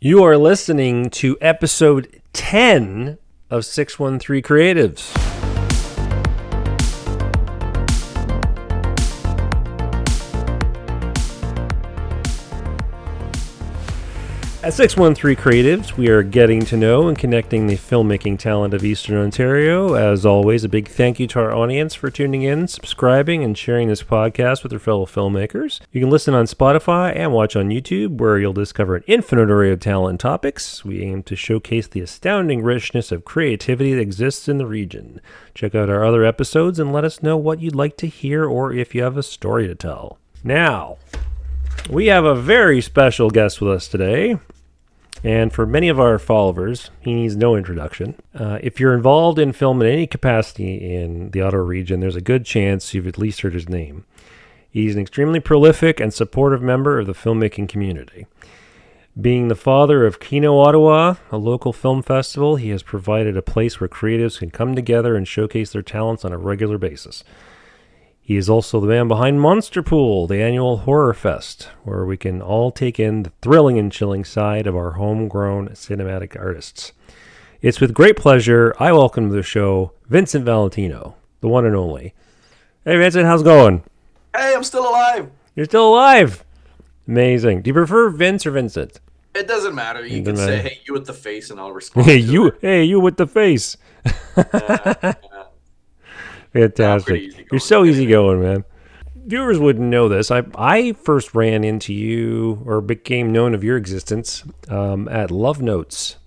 You are listening to episode 10 of 613 Creatives. At 613 Creatives, we are getting to know and connecting the filmmaking talent of Eastern Ontario. As always, a big thank you to our audience for tuning in, subscribing, and sharing this podcast with your fellow filmmakers. You can listen on Spotify and watch on YouTube, where you'll discover an infinite array of talent and topics. We aim to showcase the astounding richness of creativity that exists in the region. Check out our other episodes and let us know what you'd like to hear or if you have a story to tell. Now, we have a very special guest with us today. And for many of our followers, he needs no introduction. If you're involved in film in any capacity in the Ottawa region, there's a good chance you've at least heard his name. He's an extremely prolific and supportive member of the filmmaking community. Being the father of Kino Ottawa, a local film festival, he has provided a place where creatives can come together and showcase their talents on a regular basis. He is also the man behind Monster Pool, the annual horror fest, where we can all take in the thrilling and chilling side of our homegrown cinematic artists. It's with great pleasure I welcome to the show Vincent Valentino, the one and only. Hey Vincent, how's it going? Hey, I'm still alive. You're still alive? Amazing. Do you prefer Vince or Vincent? It doesn't matter. You can say, hey, you with the face, and I'll respond. Hey, you with the face. Fantastic. You're so easygoing, man. Viewers wouldn't know this. I first ran into you or became known of your existence at Love Notes,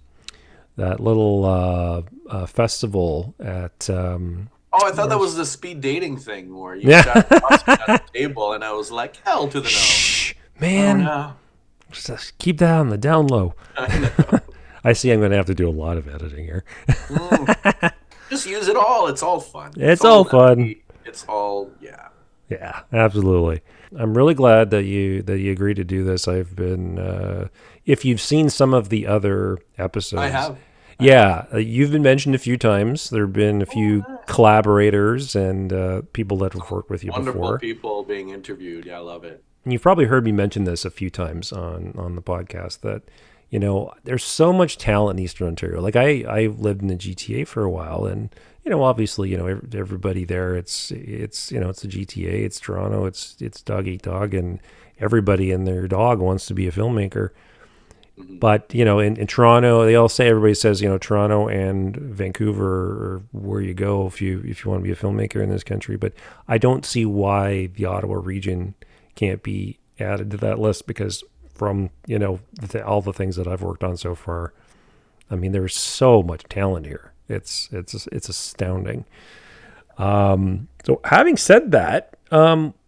that little festival at... I thought that was the speed dating thing where you sat across me at the table, and I was like, hell to the no. Shh, man. Oh, no. Just keep that on the down low. I know. I see I'm going to have to do a lot of editing here. Just use it all. It's all fun. It's all fun. It's all, yeah. Yeah, absolutely. I'm really glad that you agreed to do this. I've been, if you've seen some of the other episodes. I have. You've been mentioned a few times. There have been a few collaborators and people that have worked with you before. Wonderful people being interviewed. Yeah, I love it. And you've probably heard me mention this a few times on the podcast that, you know, there's so much talent in Eastern Ontario. Like I lived in the GTA for a while, and you know, obviously, you know, everybody there. It's the GTA, it's Toronto, it's dog eat dog, and everybody and their dog wants to be a filmmaker. Mm-hmm. But you know, in Toronto, everybody says, you know, Toronto and Vancouver are where you go if you want to be a filmmaker in this country. But I don't see why the Ottawa region can't be added to that list, because from, you know, all the things that I've worked on so far, I mean, there's so much talent here. It's astounding. So having said that,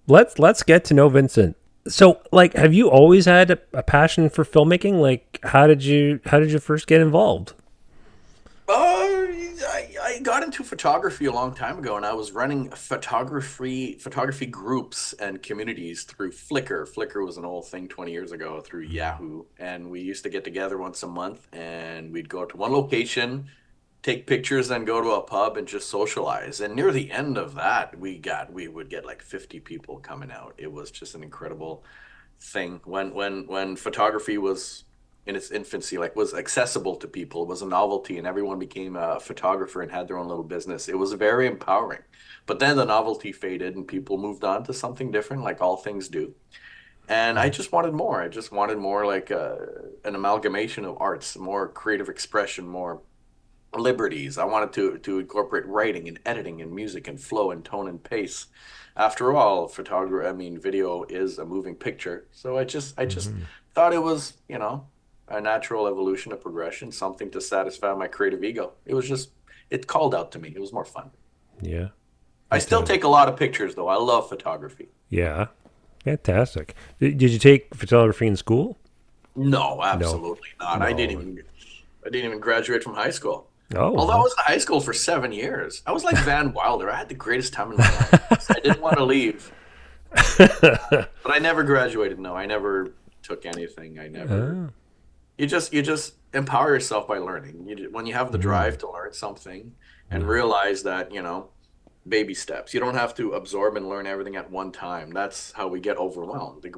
let's get to know Vincent. So, like, have you always had a passion for filmmaking? Like, how did you first get involved? I got into photography a long time ago, and I was running photography groups and communities through Flickr. Flickr was an old thing 20 years ago through Yahoo, and we used to get together once a month, and we'd go to one location, take pictures, then go to a pub and just socialize. And near the end of that, we would get like 50 people coming out. It was just an incredible thing when photography was in its infancy, like was accessible to people. It was a novelty, and everyone became a photographer and had their own little business. It was very empowering. But then the novelty faded and people moved on to something different, like all things do. And I just wanted more. I just wanted more, like an amalgamation of arts, more creative expression, more liberties. I wanted to incorporate writing and editing and music and flow and tone and pace. After all, video is a moving picture. So I just thought it was, you know, a natural evolution, a progression, something to satisfy my creative ego. It called out to me. It was more fun. Yeah. I still take a lot of pictures, though. I love photography. Yeah. Fantastic. Did you take photography in school? No, absolutely not. No. I didn't even graduate from high school. Oh. Although I was in high school for 7 years. I was like Van Wilder. I had the greatest time in my life. I didn't want to leave. But I never graduated. No, I never took anything. You just empower yourself by learning. When you have the drive to learn something and realize that, you know, baby steps. You don't have to absorb and learn everything at one time. That's how we get overwhelmed. Like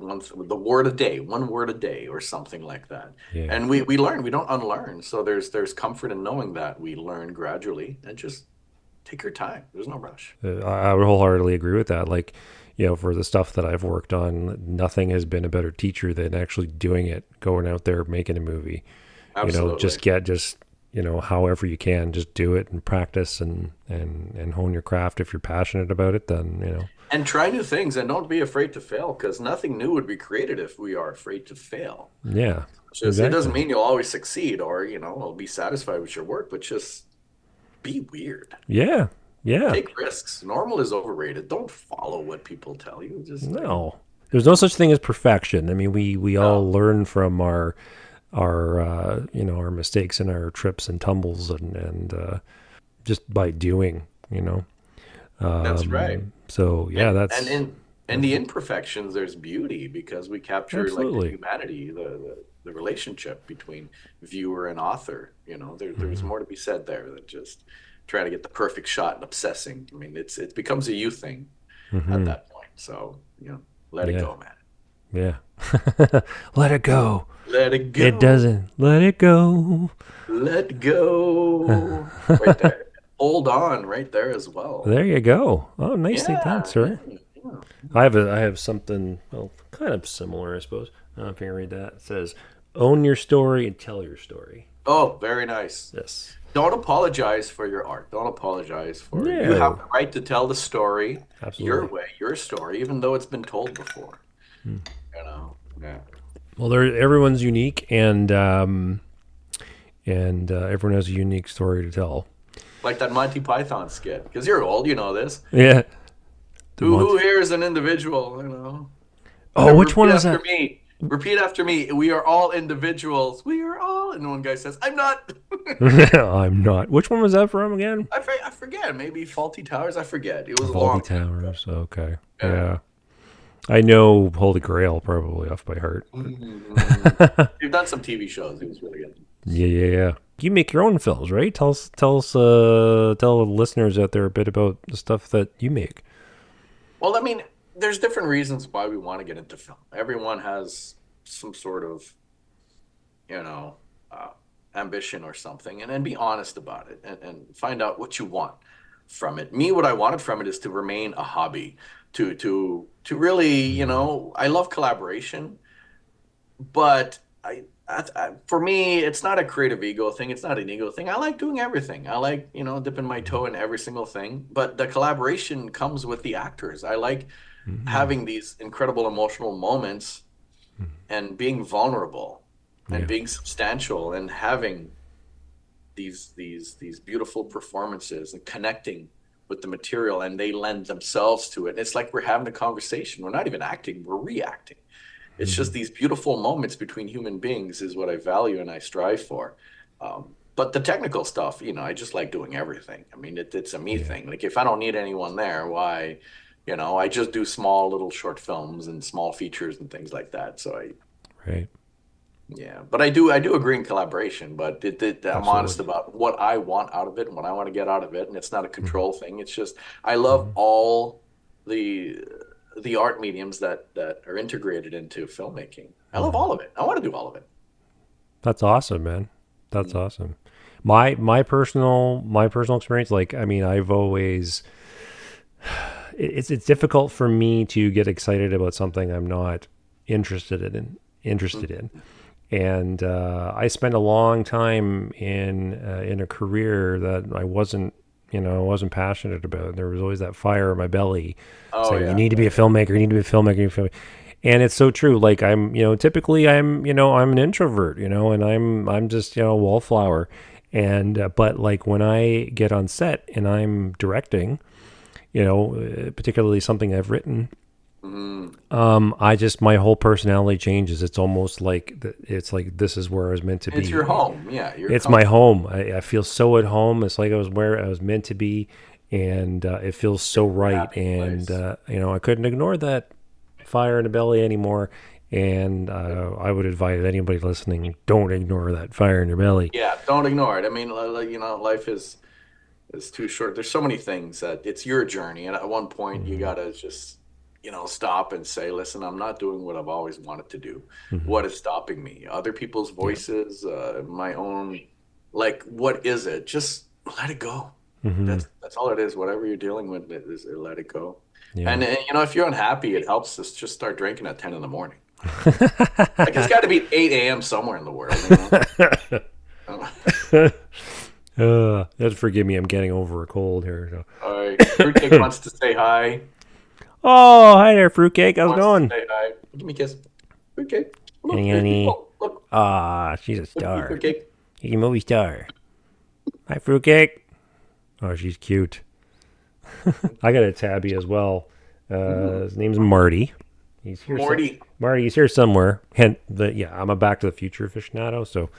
the word a day, one word a day, or something like that. Yeah. And we learn. We don't unlearn. So there's comfort in knowing that we learn gradually, and just take your time. There's no rush. I would wholeheartedly agree with that. Like, for the stuff that I've worked on, nothing has been a better teacher than actually doing it, going out there, making a movie. Absolutely. However you can, just do it and practice and hone your craft. If you're passionate about it, then. And try new things, and don't be afraid to fail, because nothing new would be created if we are afraid to fail. Yeah, It exactly. doesn't mean you'll always succeed, or be satisfied with your work, but just be weird. Yeah, yeah. Take risks. Normal is overrated. Don't follow what people tell you. Just No, there's no such thing as perfection. I mean, we all no. learn from our mistakes and our trips and tumbles and just by doing. That's right. So yeah, And and that's in the imperfections, there's beauty, because we capture like the absolutely. humanity, the relationship between viewer and author. There's more to be said there than just trying to get the perfect shot and obsessing. I mean, it becomes a you thing at Hmm. that point. So, let it Yeah, go, man. yeah. Let it go. Let it It go. doesn't. Let it go. Let go. Right there. Hold on, right there as well. There you go. Oh, nicely done, Yeah, yeah, sir. yeah. I have something, well, kind of similar, I suppose. I don't know if you can read that. It says, "Own your story and tell your story." Oh, very nice. Yes. Don't apologize for your art. Don't apologize for it. You have No. the right to tell the story your Absolutely. way, your story, even though it's been told before. Yeah. Well, everyone's unique, and everyone has a unique story to tell. Like that Monty Python skit. Because you're old, you know this. Yeah. The Who month. here is an individual, Oh, which one Repeat was after that? me. Repeat after me. We are all individuals. We are all. And one guy says, I'm not. I'm not. Which one was that from again? I forget. Maybe Faulty Towers. I forget. It was a Faulty long time ago. Towers. Okay. Yeah. Yeah. I know Holy Grail probably off by heart. Mhm. We've done some TV shows. It was really good. Yeah, yeah, yeah. You make your own films, right? Tell the listeners out there a bit about the stuff that you make. Well, I mean, there's different reasons why we want to get into film. Everyone has some sort of, you know, uh, ambition or something, and then be honest about it, and find out what you want from it. Me, what I wanted from it is to remain a hobby, to really, Mm, I love collaboration, but for me, it's not a creative ego thing. It's not an ego thing. I like doing everything. I like, dipping my toe in every single thing. But the collaboration comes with the actors. I like mm, having these incredible emotional moments mm. and being vulnerable and Yeah. being substantial and having these beautiful performances and connecting with the material, and they lend themselves to it. It's like we're having a conversation. We're not even acting, we're reacting. It's just Mhm. these beautiful moments between human beings is what I value and I strive for. But the technical stuff, I just like doing everything. I mean, it's a me Yeah. thing. Like if I don't need anyone there, why, I just do small little short films and small features and things like that. So Right. yeah, but I do agree in collaboration, but I'm honest Absolutely. about what I want out of it and what I want to get out of it, and it's not a Hmm. control thing. It's just I love Hmm. all the the art mediums that are integrated into filmmaking. I love Hmm. all of it. I want to do all of it. That's awesome, man. That's Mhm. awesome. My personal experience, like, I mean, I've always it's difficult for me to get excited about something I'm not interested in interested in. And I spent a long time in a career that I wasn't passionate about. There was always that fire in my belly Oh saying, "You yeah, need to yeah, be a yeah. filmmaker. You need to be a filmmaker." You need to be a filmmaker. And it's so true. Like typically I'm an introvert, and I'm just a wallflower. And but like when I get on set and I'm directing, particularly something I've written, Mhm. I just my whole personality changes. It's almost like it's like this is where I was meant to It's your be. home. Yeah, you're It's my comfortable. home. I feel so at home. It's like I was where I was meant to be, and it feels so It's your right. happy And place. I couldn't ignore that fire in the belly anymore. And I would advise anybody listening: don't ignore that fire in your belly. Yeah, don't ignore it. I mean, life is It's too short. There's so many things that it's your journey, and at one point you Hmm. gotta just stop and say, listen, I'm not doing what I've always wanted to do. Hmm. What is stopping me? Other people's Yeah. voices, my own, like, what is it? Just let it go. Hmm. That's all it is. Whatever you're dealing with, is let it go. Yeah. And if you're unhappy, it helps us just start drinking at 10 in the morning. Like it's got to be 8 a.m. somewhere in the world. Just forgive me. I'm getting over a cold here. So. All right. Fruitcake wants to say hi. Oh, hi there, fruitcake. How's it Wants to going? say hi. Give me a kiss. Fruitcake. Look, Annie, there's Annie. people. Look, Ah, she's a look at me, star. Fruitcake. She's a movie star. Hi, fruitcake. Oh, she's cute. I got a tabby as well. Mm. His name's Marty. He's here. Morty. Marty, he's here somewhere. Hint that yeah, I'm a Back to the Future aficionado. So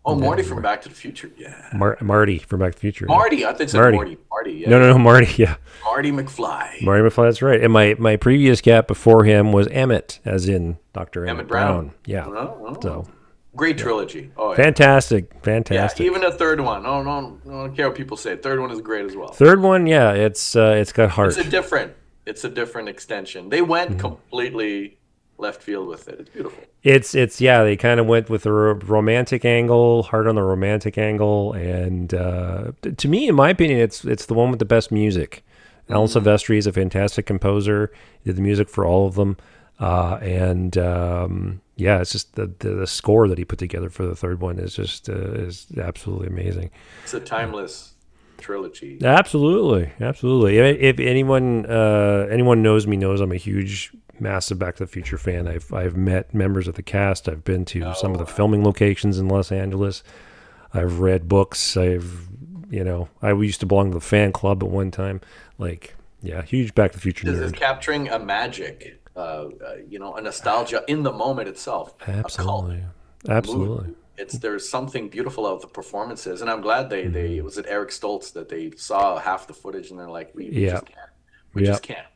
Oh, yeah, Morty from Back to the Future. Yeah. Marty from Back to the Future. Yeah, Marty. I think it said Marty. Morty. Marty. Yeah, No, no, yeah. no, Marty. Yeah, Marty McFly. Marty McFly. That's right. And my previous cat before him was Emmett, as in Dr. Emmett Emmett Brown. Brown. Yeah. Oh, So oh. Great trilogy. Oh, yeah. fantastic, Yeah, fantastic. even the third one. Oh, no, I don't care what people say. Third one is great as well. Third one, yeah, it's got It's a heart. different, it's a different extension. They went Mhm. completely left field with it. It's beautiful. It's yeah, they kind of went with the romantic angle, hard on the romantic angle, and to me, in my opinion, it's the one with the best music. Alan Hmm. Silvestri is a fantastic composer. He did the music for all of them, and yeah, it's just the score that he put together for the third one is just is absolutely amazing. It's a timeless trilogy. Absolutely, absolutely. If anyone knows me knows I'm a huge, massive Back to the Future fan. I've met members of the cast. I've been to some of the Oh, filming locations in Los Angeles. I've read books. I used to belong to the fan club at one time. Like, yeah, huge Back to the Future this is nerd. capturing a magic, a nostalgia in the moment itself, a cult, Absolutely, a movie. absolutely. There's something beautiful about the performances, and I'm glad they Hmm. was it Eric Stoltz that they saw half the footage and they're like, we Yeah, just can't, yeah, we're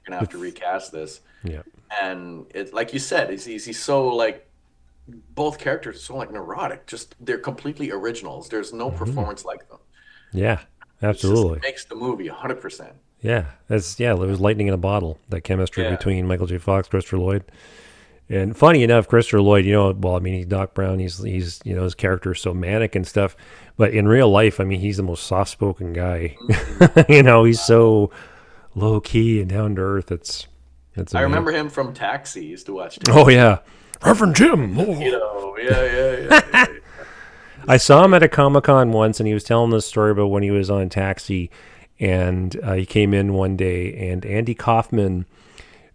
gonna have to it's, recast this. yeah. And it, like you said, he's so like both characters are so like neurotic, just they're completely originals. There's no Hmm. performance like them. Yeah, It absolutely. makes the movie 100%. Yeah, it was lightning in a bottle. That chemistry Yeah. between Michael J. Fox, Christopher Lloyd. And funny enough, Christopher Lloyd, well, I mean, he's Doc Brown. He's his character is so manic and stuff, but in real life, I mean, he's the most soft-spoken guy. Mhm. He's so low key and down to earth. It's I amazing. remember him from Taxi. Used to watch Oh Taxi. yeah, Reverend Jim. Oh. Yeah. I Just saw him great. at a Comic Con once, and he was telling this story about when he was on Taxi, and he came in one day, and Andy Kaufman.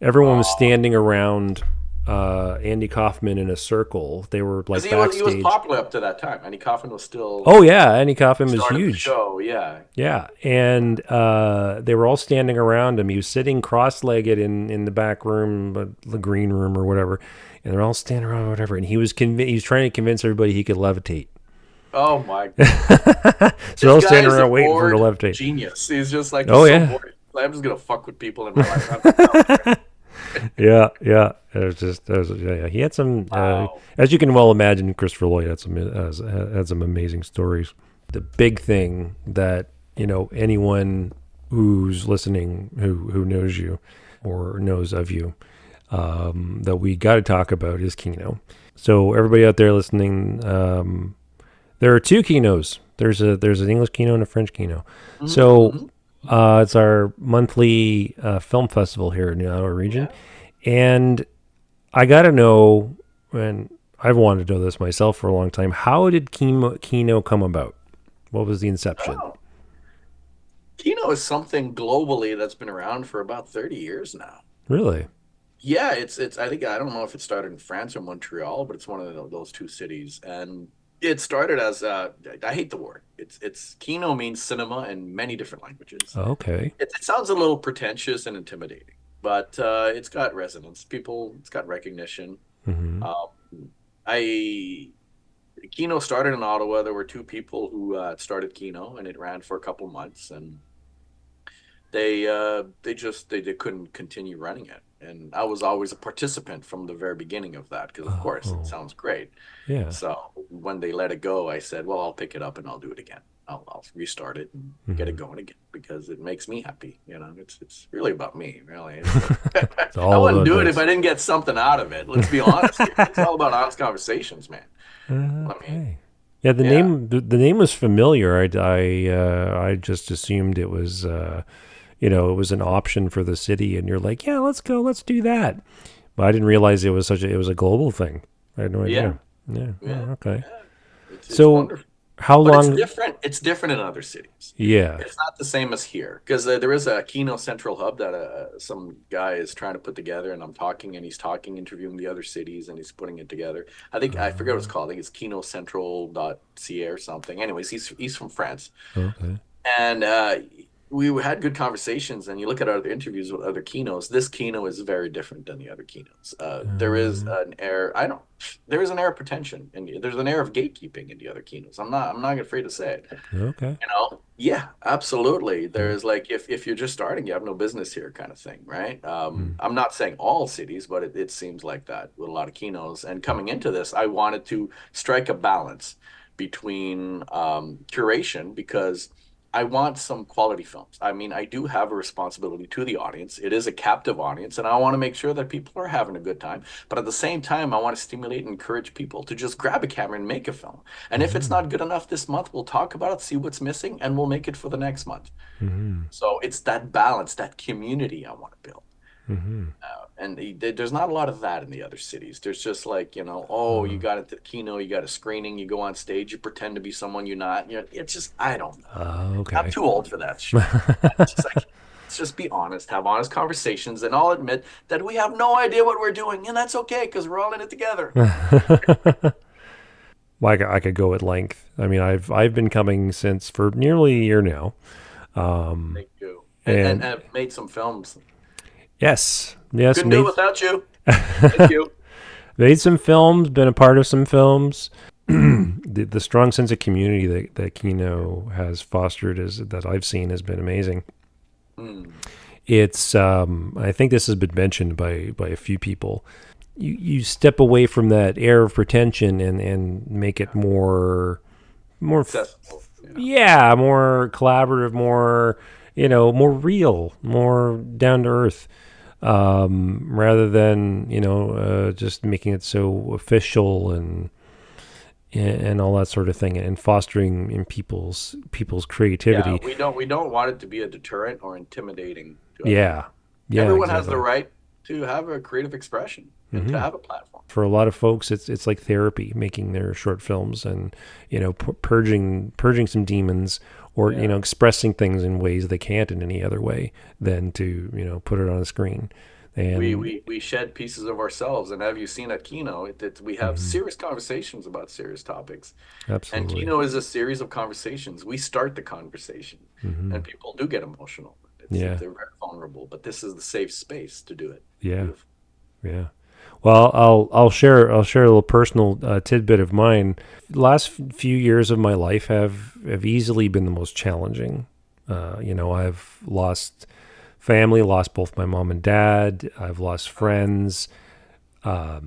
Everyone was Oh, standing around Andy Kaufman in a circle. They were because like he was backstage. popular up to that time. Andy Kaufman was still Oh yeah, Andy Kaufman was started the huge. show. Yeah. Yeah, and they were all standing around him. He was sitting cross-legged in the back room, the green room or whatever, and they're all standing around or whatever. And he was trying to convince everybody he could levitate. Oh my. So they're This all guy standing is a around waiting for him to bored levitate. genius. He's just like Oh he's so yeah, bored. I'm just gonna fuck with people in my life. I don't care. yeah, yeah. Yeah. He had some, Wow. as you can well imagine, Christopher Lloyd had some amazing stories. The big thing that anyone who's listening who knows you or knows of you that we got to talk about is Kino. So everybody out there listening, there are two Kinos. There's an English Kino and a French Kino. So Hmm. it's our monthly film festival here in the Ottawa region, Yeah. and I got to know, and I've wanted to know this myself for a long time. How did Kino come about? What was the inception? Oh. Kino is something globally that's been around for about 30 years now. Really? Yeah, it's I think I don't know if it started in France or Montreal, but it's one of those two cities. And it started as I hate the word. It's Kino means cinema in many different languages. Okay. It sounds a little pretentious and intimidating, but it's got resonance. It's got recognition. Hmm. Um, I Kino started in Ottawa. There were two people who started Kino, and it ran for a couple months, and they couldn't continue running it. And I was always a participant from the very beginning of that because, of course, it Oh, sounds great. yeah. So when they let it go, I said, "Well, I'll pick it up and I'll do it again." I'll restart it and get it Hmm. going again because it makes me happy. It's really about me, really. It's I all wouldn't about do it if Vince. I didn't get something out of it. Let's be honest here. It's all about honest conversations, man. I mean, Okay. Yeah, yeah, the name was familiar. I just assumed it was it was an option for the city, and you're like, yeah, let's go, let's do that. But I didn't realize it was a global thing. I had no yeah, idea. Yeah. yeah, Oh, okay. yeah. It's So wonderful. how But it's long? different. It's different in other cities. Yeah. It's not the same as here because there is a Kino Central Hub that some guy is trying to put together, and I'm talking, and he's talking, interviewing the other cities, and he's putting it together. I forget what it's called. I think it's kinocentral.ca or something. Anyways, he's from France, Okay. and we had good conversations. And you look at other interviews with other kinos. This kino is very different than the other kinos. There is Uh, an air. I don't. There is an air of pretension, and there's an air of gatekeeping in the other kinos. I'm not afraid to say it. okay. Yeah, absolutely. Yeah. There's like if you're just starting, you have no business here, kind of thing, right? Mm. I'm not saying all cities, but it seems like that with a lot of kinos. And coming into this, I wanted to strike a balance between curation because I want some quality films. I mean, I do have a responsibility to the audience. It is a captive audience, and I want to make sure that people are having a good time. But at the same time, I want to stimulate and encourage people to just grab a camera and make a film. And if it's Mm-hmm. not good enough this month, we'll talk about it, see what's missing, and we'll make it for the next month. Mm-hmm. So it's that balance, that community I want to build. Mm-hmm. And there's not a lot of that in the other cities. There's just like, oh, you got into the kino, you got a screening, you go on stage, you pretend to be someone you're not. It's just, I don't know. I'm Okay. too old for that shit. It's just like, let's just be honest, have honest conversations, and I'll admit that we have no idea what we're doing, and that's okay because we're all in it together. Well, I could go at length. I mean, I've been coming since for nearly a year now. Thank you. And And I've made some films. yes, Couldn't do it without you. Thank you. made some films, been a part of some films. The strong sense of community that Kino has fostered is that I've seen has been amazing. Mm. It's I think this has been mentioned by a few people. You step away from that air of pretension and make it more Accessible. Yeah. yeah, more collaborative, more more real, more down to earth, rather than just making it so official and all that sort of thing, and fostering in people's Yeah, creativity. we don't want it to be a deterrent or intimidating to other people. Yeah, yeah, Everyone has the exactly. right to have a creative expression and to Hmm. have a platform. For a lot of folks, it's like therapy, making their short films and purging some demons, or Yeah. expressing things in ways they can't in any other way than to put it on a screen. We, And we we shed pieces of ourselves, and have you seen at Kino? We have mhm, serious conversations about serious topics, and absolutely. Kino is a series of conversations. We start the conversation, Hmm. and people do get emotional. Yeah, They're very vulnerable, but this is the safe space to do it. yeah, Beautiful. yeah. Well, I'll share a little personal tidbit of mine. Last few years of my life have easily been the most challenging. I've lost family, lost both my mom and dad. I've lost friends, Oh,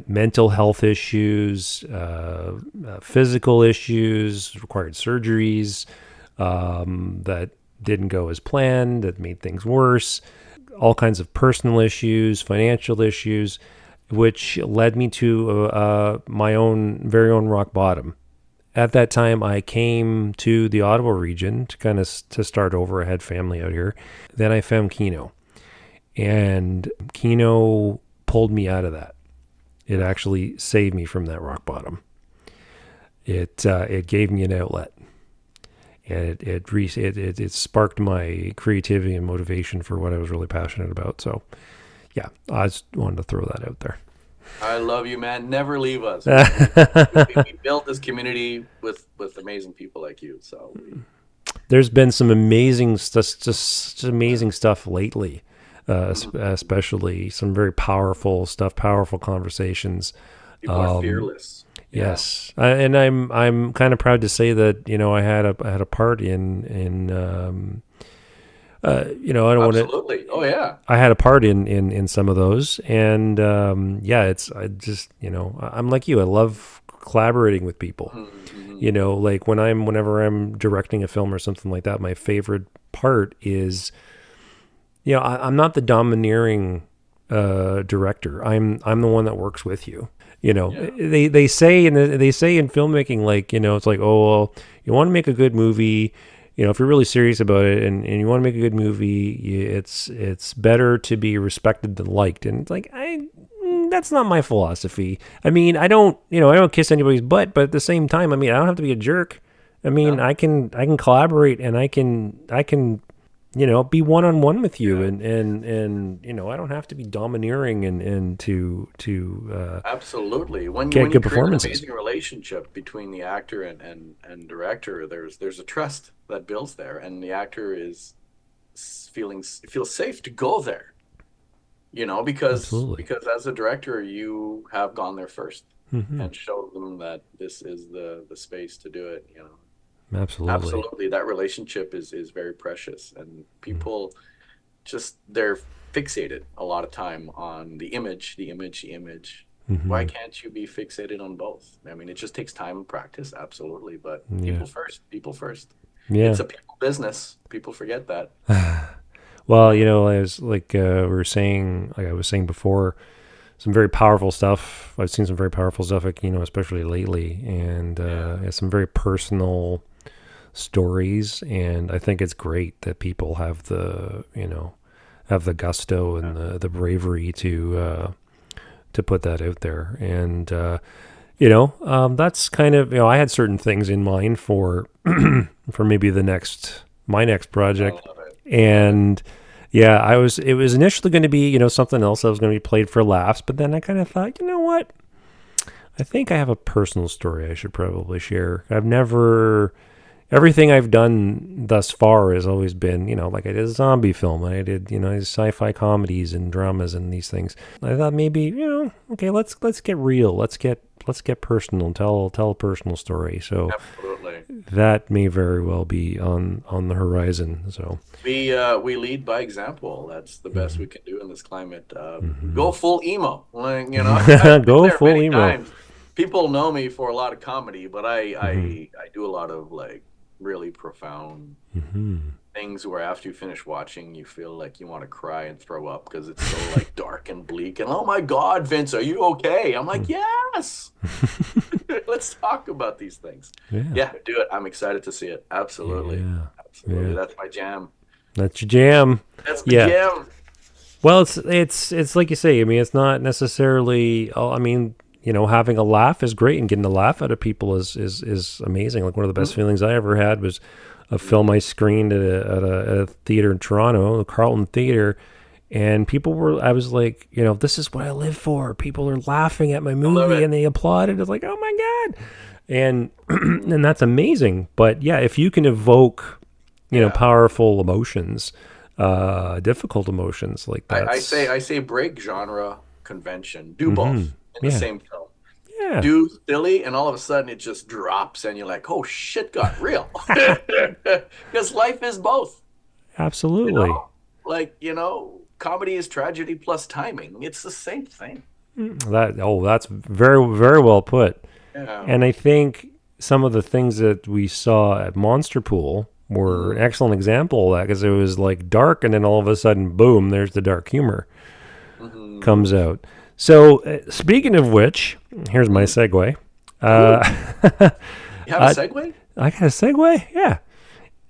mental health issues, physical issues, required surgeries that didn't go as planned, that made things worse, all kinds of personal issues, financial issues, which led me to my own very own rock bottom. At that time, I came to the Ottawa region to kind of to start over. I had family out here. Then I found Kino, and Kino pulled me out of that. It actually saved me from that rock bottom. It gave me an outlet, and it sparked my creativity and motivation for what I was really passionate about. So yeah, I just wanted to throw that out there. I love you, man. Never leave us, man. We built this community with amazing people like you. So There's been some amazing just amazing stuff lately, mhm. especially some very powerful stuff, powerful conversations. People are Um, fearless. Yeah, yes, and I'm kind of proud to say that I had a part in I don't want to. absolutely. Oh yeah. I had a part in some of those, and yeah, it's I just I'm like you. I love collaborating with people, Mm-hmm. You know, like whenever I'm directing a film or something like that, my favorite part is, you know, I'm not the domineering director. I'm the one that works with you. You know, Yeah. they say in filmmaking, like, you know, it's like, oh, well, you want to make a good movie. You know, if you're really serious about it and you want to make a good movie, it's better to be respected than liked. And it's like, that's not my philosophy. I mean, I don't kiss anybody's butt, but at the same time, I mean, I don't have to be a jerk. I mean, No. I can collaborate and I can, you know, be one on one with you, Yeah. and you know, I don't have to be domineering and to Absolutely. get When you good create an performances. amazing relationship between the actor and director, there's a trust that builds there, and the actor is feels safe to go there. You know, Absolutely. because as a director, you have gone there first Hmm. and showed them that this is the space to do it. You know, Absolutely. absolutely, that relationship is very precious, and people just they're fixated a lot of time on the image, the image, the image. Why Hmm. can't you be fixated on both? I mean, it just takes time and practice, absolutely, but Yeah. people first, people first. Yeah. It's a people business. People forget that, you Well, you know. know, as like we were saying, like I was saying before, some very powerful stuff. I've seen some very powerful stuff, like, you know, especially lately, and Yeah, yeah, some very personal stories. And I think it's great that people have the, you know, have the gusto yeah. and the bravery to put that out there. And you know, that's kind of, you know, I had certain things in mind for for maybe my next I project, love it. I love it. and yeah, it was initially going to be, you know, something else that was going to be played for laughs, but then I kind of thought, you know what, I think I have a personal story I should probably share. I've never Everything I've done thus far has always been, you know, like I did a zombie film, I did, you know, sci-fi comedies and dramas and these things. I thought maybe, you know, okay, let's get real, let's get personal and tell a personal story. So Absolutely. that may very well be on the horizon. So We lead by example. That's the best mhm, we can do in this climate. Go mhm. full emo. Like, you know, I've been Go there full many emo. times. People know me for a lot of comedy, but Hmm. I do a lot of like really profound Hmm. things where after you finish watching, you feel like you want to cry and throw up because it's so like dark and bleak. And oh my God, Vince, are you okay? I'm like, yes. Let's talk about these things. Yeah, Yeah, do it. I'm excited to see it. Absolutely. yeah, Absolutely. yeah. That's my jam. That's your jam. That's my Yeah. jam. Well, it's like you say. I mean, it's not necessarily. Oh, I mean, you know, having a laugh is great, and getting a laugh out of people is amazing. Like one of the best Mhm. feelings I ever had was a film I screened at a theater in Toronto, the Carlton Theater, and people were. I was like, you know, this is what I live for. People are laughing at my I love movie it. and they applauded. It's like, oh my god, and Mhm. and that's amazing. But yeah, if you can evoke, you know, Yeah. powerful emotions, difficult emotions, like that's. I say break genre convention. Do Hmm. both in the Yeah. same film. Yeah. Do silly, and all of a sudden it just drops, and you're like, "Oh shit, got real." Because life is both, you Absolutely. know. Like comedy is tragedy plus timing. It's the same thing. That's very well put. Yeah. And I think some of the things that we saw at Monster Pool were an Mm. excellent example of that, because it was like dark and then all of a sudden, boom, there's the dark humor Hmm. comes out. So, speaking of which, here's my Mm. segue. Ooh, Uh, you have a uh, segue? I got a segue. Yeah.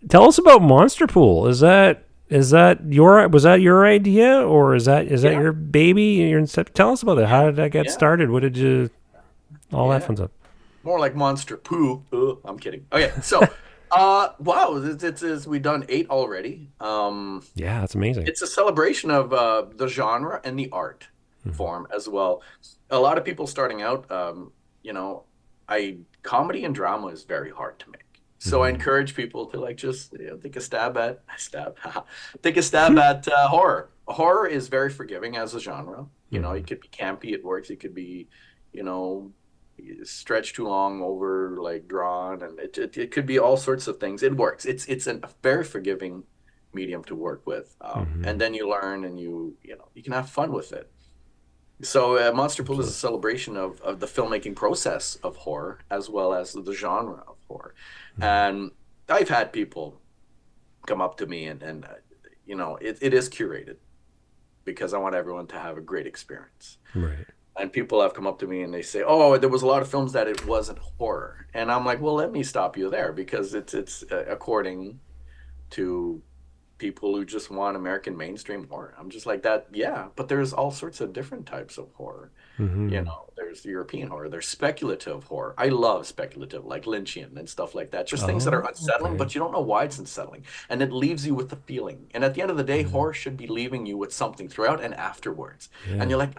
Tell us about Monster Pool. Was that your idea, or is that Yeah, your baby? Tell us about it. How yeah, did that get yeah, started? What did you all that yeah. fun stuff? More like monster poo. I'm kidding. Okay, so, wow, we done 8 already. Yeah, that's amazing. It's a celebration of the genre and the art form as well. A lot of people starting out, you know, I comedy and drama is very hard to make. So I Mm-hmm. encourage people to like just take a stab at take a stab at horror. Horror is very forgiving as a genre. You know, Mm-hmm. it could be campy, it works. It could be, you know, stretched too long, over like drawn, and it could be all sorts of things. It works. It's a very forgiving medium to work with, Mm-hmm. and then you learn, and you know you can have fun with it. So Monster Pool is a Absolutely. celebration of the filmmaking process of horror as well as the genre of horror. Mhm. And I've had people come up to me and it is curated because I want everyone to have a great experience. Right. And people have come up to me and they say, "Oh, there was a lot of films that it wasn't horror." And I'm like, "Well, let me stop you there because it's according to people who just want American mainstream horror." I'm just like that, yeah, but there's all sorts of different types of horror. Hmm. There's European horror, there's speculative horror. I love speculative, like Lynchian and stuff like that. Just things that are Oh, unsettling, okay. but you don't know why it's unsettling. And it leaves you with the feeling. And at the end of the day, Yeah. horror should be leaving you with something throughout and afterwards. And Yeah. you're like,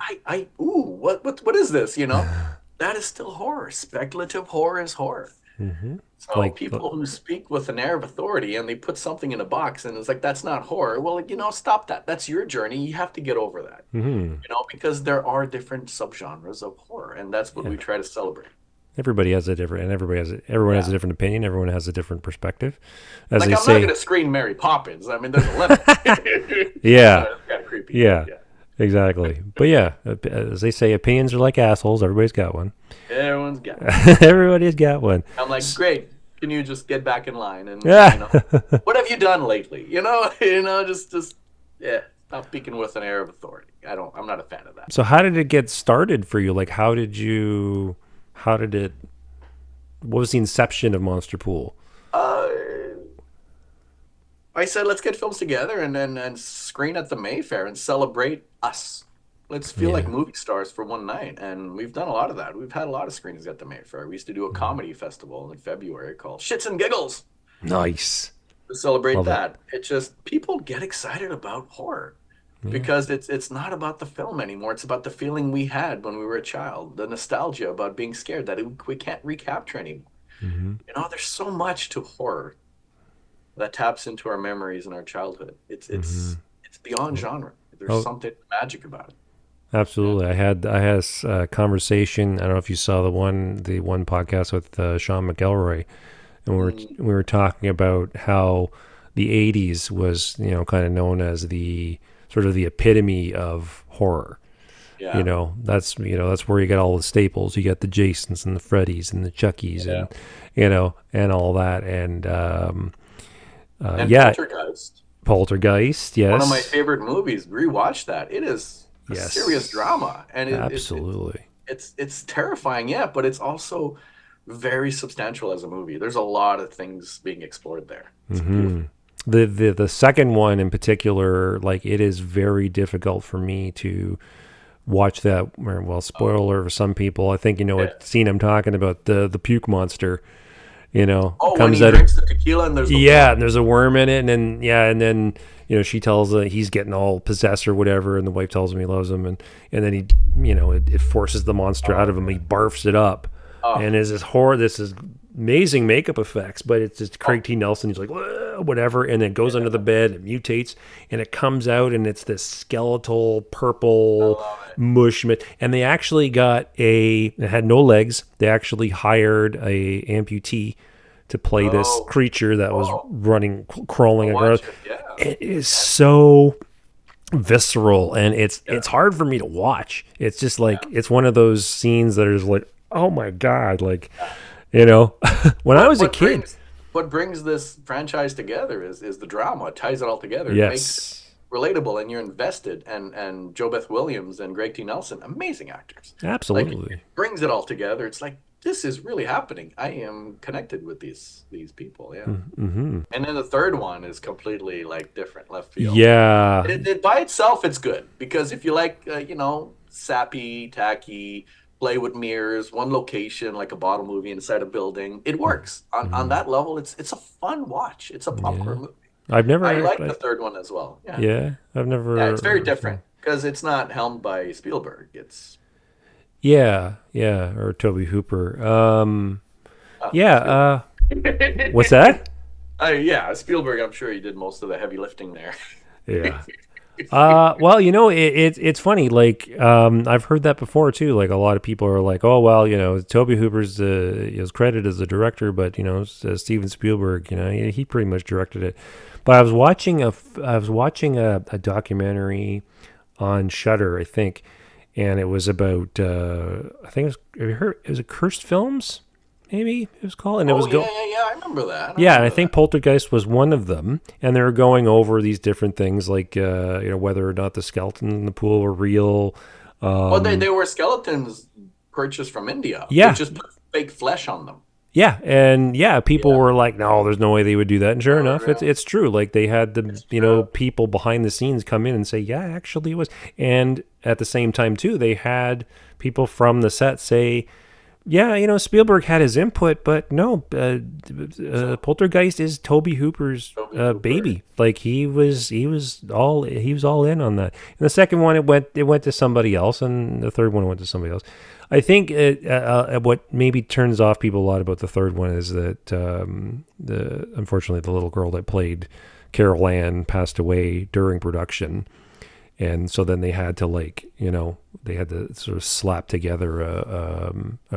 ooh, what is this? That is still horror. Speculative horror is horror. Hmm. So Like, the, people who speak with an air of authority and they put something in a box and it's like that's not horror. Well, stop that. That's your journey. You have to get over that. hmm. Because there are different subgenres of horror, and that's what Yeah. we try to celebrate. Everybody has a different, and everyone has a Yeah. different opinion. Everyone has a different perspective, as Like they I'm not say. gonna screen Mary Poppins. I mean, there's a limit. Yeah. It's kind of creepy, but Yeah. yeah. Exactly. But yeah, as they say, opinions are like assholes. Everybody's got one. Everyone's got one. Everybody's got one. I'm like, great. Can you just get back in line and Yeah. what have you done lately? Just yeah, stop speaking with an air of authority. I'm not a fan of that. So how did it get started for you? Like, how did it, what was the inception of Monster Pool? Uh, I said, let's get films together and screen at the Mayfair and celebrate us. Let's feel like Yeah. movie stars for one night. And we've done a lot of that. We've had a lot of screenings at the Mayfair. We used to do a comedy festival in February called Shits and Giggles Nice. to celebrate Love it. that. It just, people get excited about horror Yeah. because it's not about the film anymore. It's about the feeling we had when we were a child, the nostalgia about being scared that we can't recapture anymore. Hmm. There's so much to horror that taps into our memories and our childhood. It's Hmm. it's it's beyond genre. There's Oh, something magic about it. Yeah. absolutely. I had a conversation. I don't know if you saw the one podcast with Sean McElroy, and Mm, we were talking about how the '80s was, kind of known as the sort of the epitome of horror. yeah. That's where you get all the staples. You get the Jasons and the Freddys and the Chuckies Yeah. and all that. And And yeah, Poltergeist, Poltergeist. one of my Yes, favorite movies. Rewatch that. It is a serious yes, drama, and absolutely. it's terrifying, yeah, but it's also very substantial as a movie. There's a lot of things being explored there. It's Hmm. beautiful. The second one in particular, like, it is very difficult for me to watch that. Well, Oh, spoiler for some people. I think you know yeah. what scene I'm talking about. The puke monster. Oh, when Comes he out of. drinks the tequila and there's the Yeah, and worm. there's a worm in it, and then she tells he's getting all possessed or whatever, and the wife tells him he loves him, and then it forces the monster out Oh of him. He man. barfs it up, Oh, and there's this horror. This is amazing makeup effects, but it's just oh Craig T. Nelson. He's like, "Whoa," whatever, and then goes under the yeah. bed and mutates, and it comes out, and it's this skeletal I purple love it. mush. And they actually it had no legs. They actually hired a amputee to play this Oh, creature that was oh. running, I'll crawling across. watch it. Yeah. It is Yeah. so visceral, and Yeah. it's hard for me to watch. It's just Yeah. like it's one of those scenes that is like, oh my god, like, Yeah. when I What was a what kid. brings what brings this franchise together is the drama. It ties it all together. It makes it Yes, relatable and you're invested. And Joe Beth Williams and Greg T. Nelson, amazing actors. Like it absolutely. brings it all together. It's like this is really happening. I am connected with these people. Yeah. Hmm. And then the third one is completely like different left field. Yeah. It by itself, it's good because if you like, sappy, tacky, play with mirrors, one location, like a bottle movie inside a building, it works. On Hmm. that level, it's a fun watch. It's a Yeah. popcorn movie. I've I never. like the third one as well. Yeah, Yeah, I've yeah, it's very never. different because it's not helmed by Spielberg. It's Yeah, yeah, or Toby Hooper. Yeah. Spielberg. What's that? Yeah, Spielberg. I'm sure he did most of the heavy lifting there. Yeah. Well, it's funny. Like, I've heard that before too. Like, a lot of people are like, "Oh, well, Toby Hooper's is credited as the director, but Steven Spielberg, he pretty much directed it." But I was watching a documentary on Shudder, I think, and it was about I think it was, have you heard? It was a Cursed Films, maybe it was called, and it Oh was yeah, yeah, yeah. I remember that. I yeah, and I remember think that. Poltergeist was one of them, and they were going over these different things like whether or not the skeletons in the pool were real. Well, they were skeletons purchased from India. They Yeah, just put fake flesh on them. yeah, and yeah, people Yeah. were like, "No, there's no way they would do that." And sure No, enough, no, it's true. Like they had the it's true. people behind the scenes come in and say, "Yeah, actually, it was." And at the same time, too, they had people from the set say, "Yeah, Spielberg had his input, but no, So Poltergeist is Toby Hooper's Toby Hooper. baby. Like he was all in on that." And the second one, it went to somebody else, and the third one went to somebody else. I think what maybe turns off people a lot about the third one is that the unfortunately the little girl that played Carol Ann passed away during production, and so then they had to they had to sort of slap together a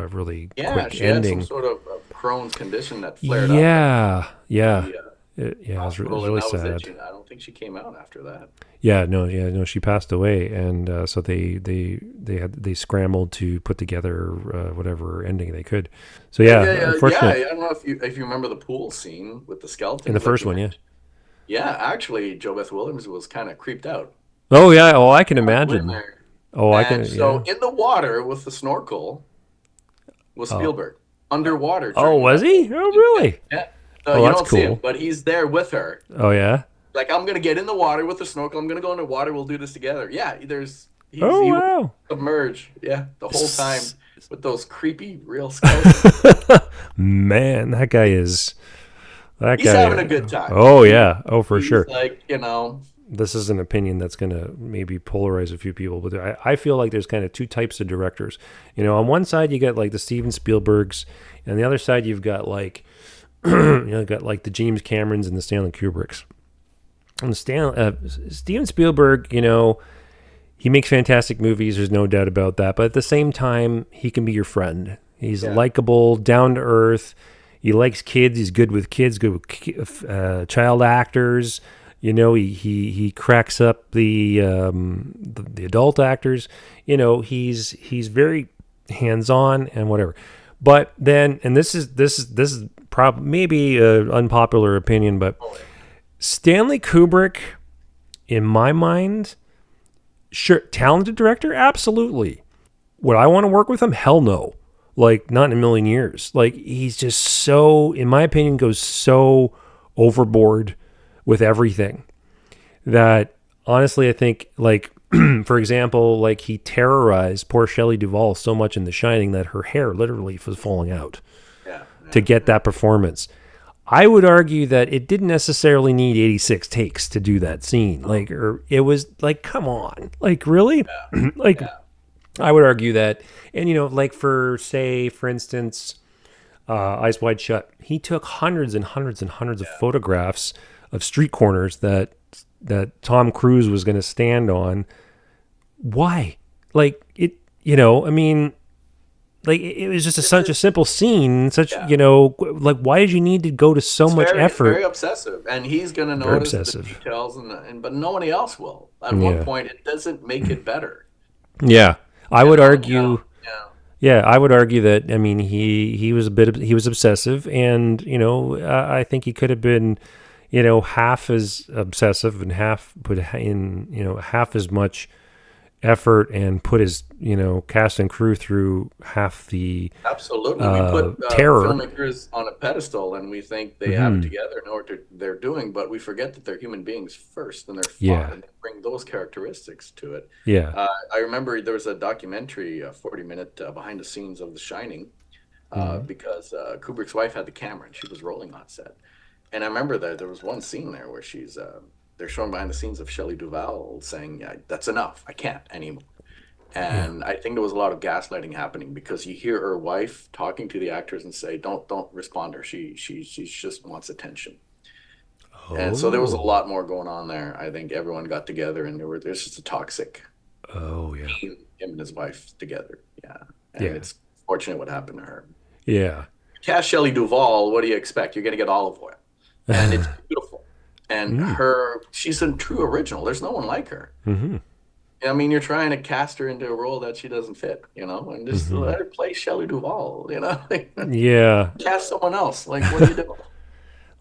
really Yeah, quick she had some ending. sort of Crohn's condition that flared up, and Yeah, yeah, the yeah. It hospital, was and really that was it. sad. I don't think she came out after that. Yeah, no. She passed away, and so they scrambled to put together whatever ending they could. So Yeah, yeah, yeah, yeah, yeah. unfortunate I don't know if you remember the pool scene with the in the skeletons, like first you one. Yeah. mentioned. Yeah, actually, Joe Beth Williams was kind of creeped out. Oh yeah. Oh, I can Wanted to go in imagine. there. Oh, I And can. so Yeah. in the water with the snorkel was Oh. Spielberg underwater Oh, during was that he? whole Oh, thing. really? Yeah. So Oh, you that's don't see him, cool. but he's there with her. Oh yeah. Like, I'm gonna get in the water with the snorkel. I'm gonna go in the water. We'll do this together. Yeah, Oh he was wow. submerged. Yeah, the whole time with those creepy real skeletons. Man, that guy is that He's having guy. a good time. Oh yeah. Oh for He's sure. like, This is an opinion that's going to maybe polarize a few people, but I feel like there's kind of two types of directors. On one side you got like the Steven Spielbergs, and the other side you've got like got like the James Camerons and the Stanley Kubricks. And Steven Spielberg, he makes fantastic movies. There's no doubt about that. But at the same time, he can be your friend. He's yeah, likable, down to earth. He likes kids. He's good with kids. Good with child actors. He cracks up the adult actors. He's very hands on and whatever. But then, and this is probably maybe an unpopular opinion, but Stanley Kubrick, in my mind, sure, talented director, absolutely. Would I want to work with him? Hell no. Like, not in a million years. Like, he's just so, in my opinion, goes so overboard with everything that honestly, I think, like, for example, like he terrorized poor Shelley Duvall so much in The Shining that her hair literally was falling out yeah, to yeah, get that performance. I would argue that it didn't necessarily need 86 takes to do that scene. Like, or it was like, come on, like really? Like, yeah. I would argue that, and like for instance, Eyes Wide Shut, he took hundreds and hundreds and hundreds of photographs of street corners that Tom Cruise was going to stand on. Why? Like it, I mean, like it was just It's such a simple scene. Such, yeah. like why did you need to go to so It's much very effort? obsessive, and he's gonna Very notice the obsessive. details, but nobody else will. At one Yeah. point, it doesn't make it better. Yeah. I would argue. Yeah, Yeah, I would argue that. I mean, he was obsessive, and I think he could have been, half as obsessive and half put in, half as much effort and put his, cast and crew through half the absolutely. We put terror. filmmakers on a pedestal, and we think they have it Hmm. together and know what they're doing, but we forget that they're human beings first, and they're flawed, Yeah, and they bring those characteristics to it. yeah. I remember there was a documentary, a 40-minute behind the scenes of The Shining, Hmm. because Kubrick's wife had the camera and she was rolling on set. And I remember that there was one scene there where they're showing behind the scenes of Shelley Duvall saying, yeah, "That's enough. I can't anymore." Yeah. And I think there was a lot of gaslighting happening because you hear her wife talking to the actors and say, "Don't respond to her. She just wants attention." And so there was a Oh. lot more going on there. I think everyone got together and there's just a toxic Oh yeah. him and his wife together. Yeah. And Yeah. it's fortunate what happened to her. Yeah. Cast Shelley Duvall, what do you expect? You're going to get olive oil. And it's beautiful. And Mm. she's a true original. There's no one like her. Hmm. I mean, you're trying to cast her into a role that she doesn't fit, and just Hmm. let her play Shelley Duvall, Like, Yeah. cast someone else. Like, what are you doing?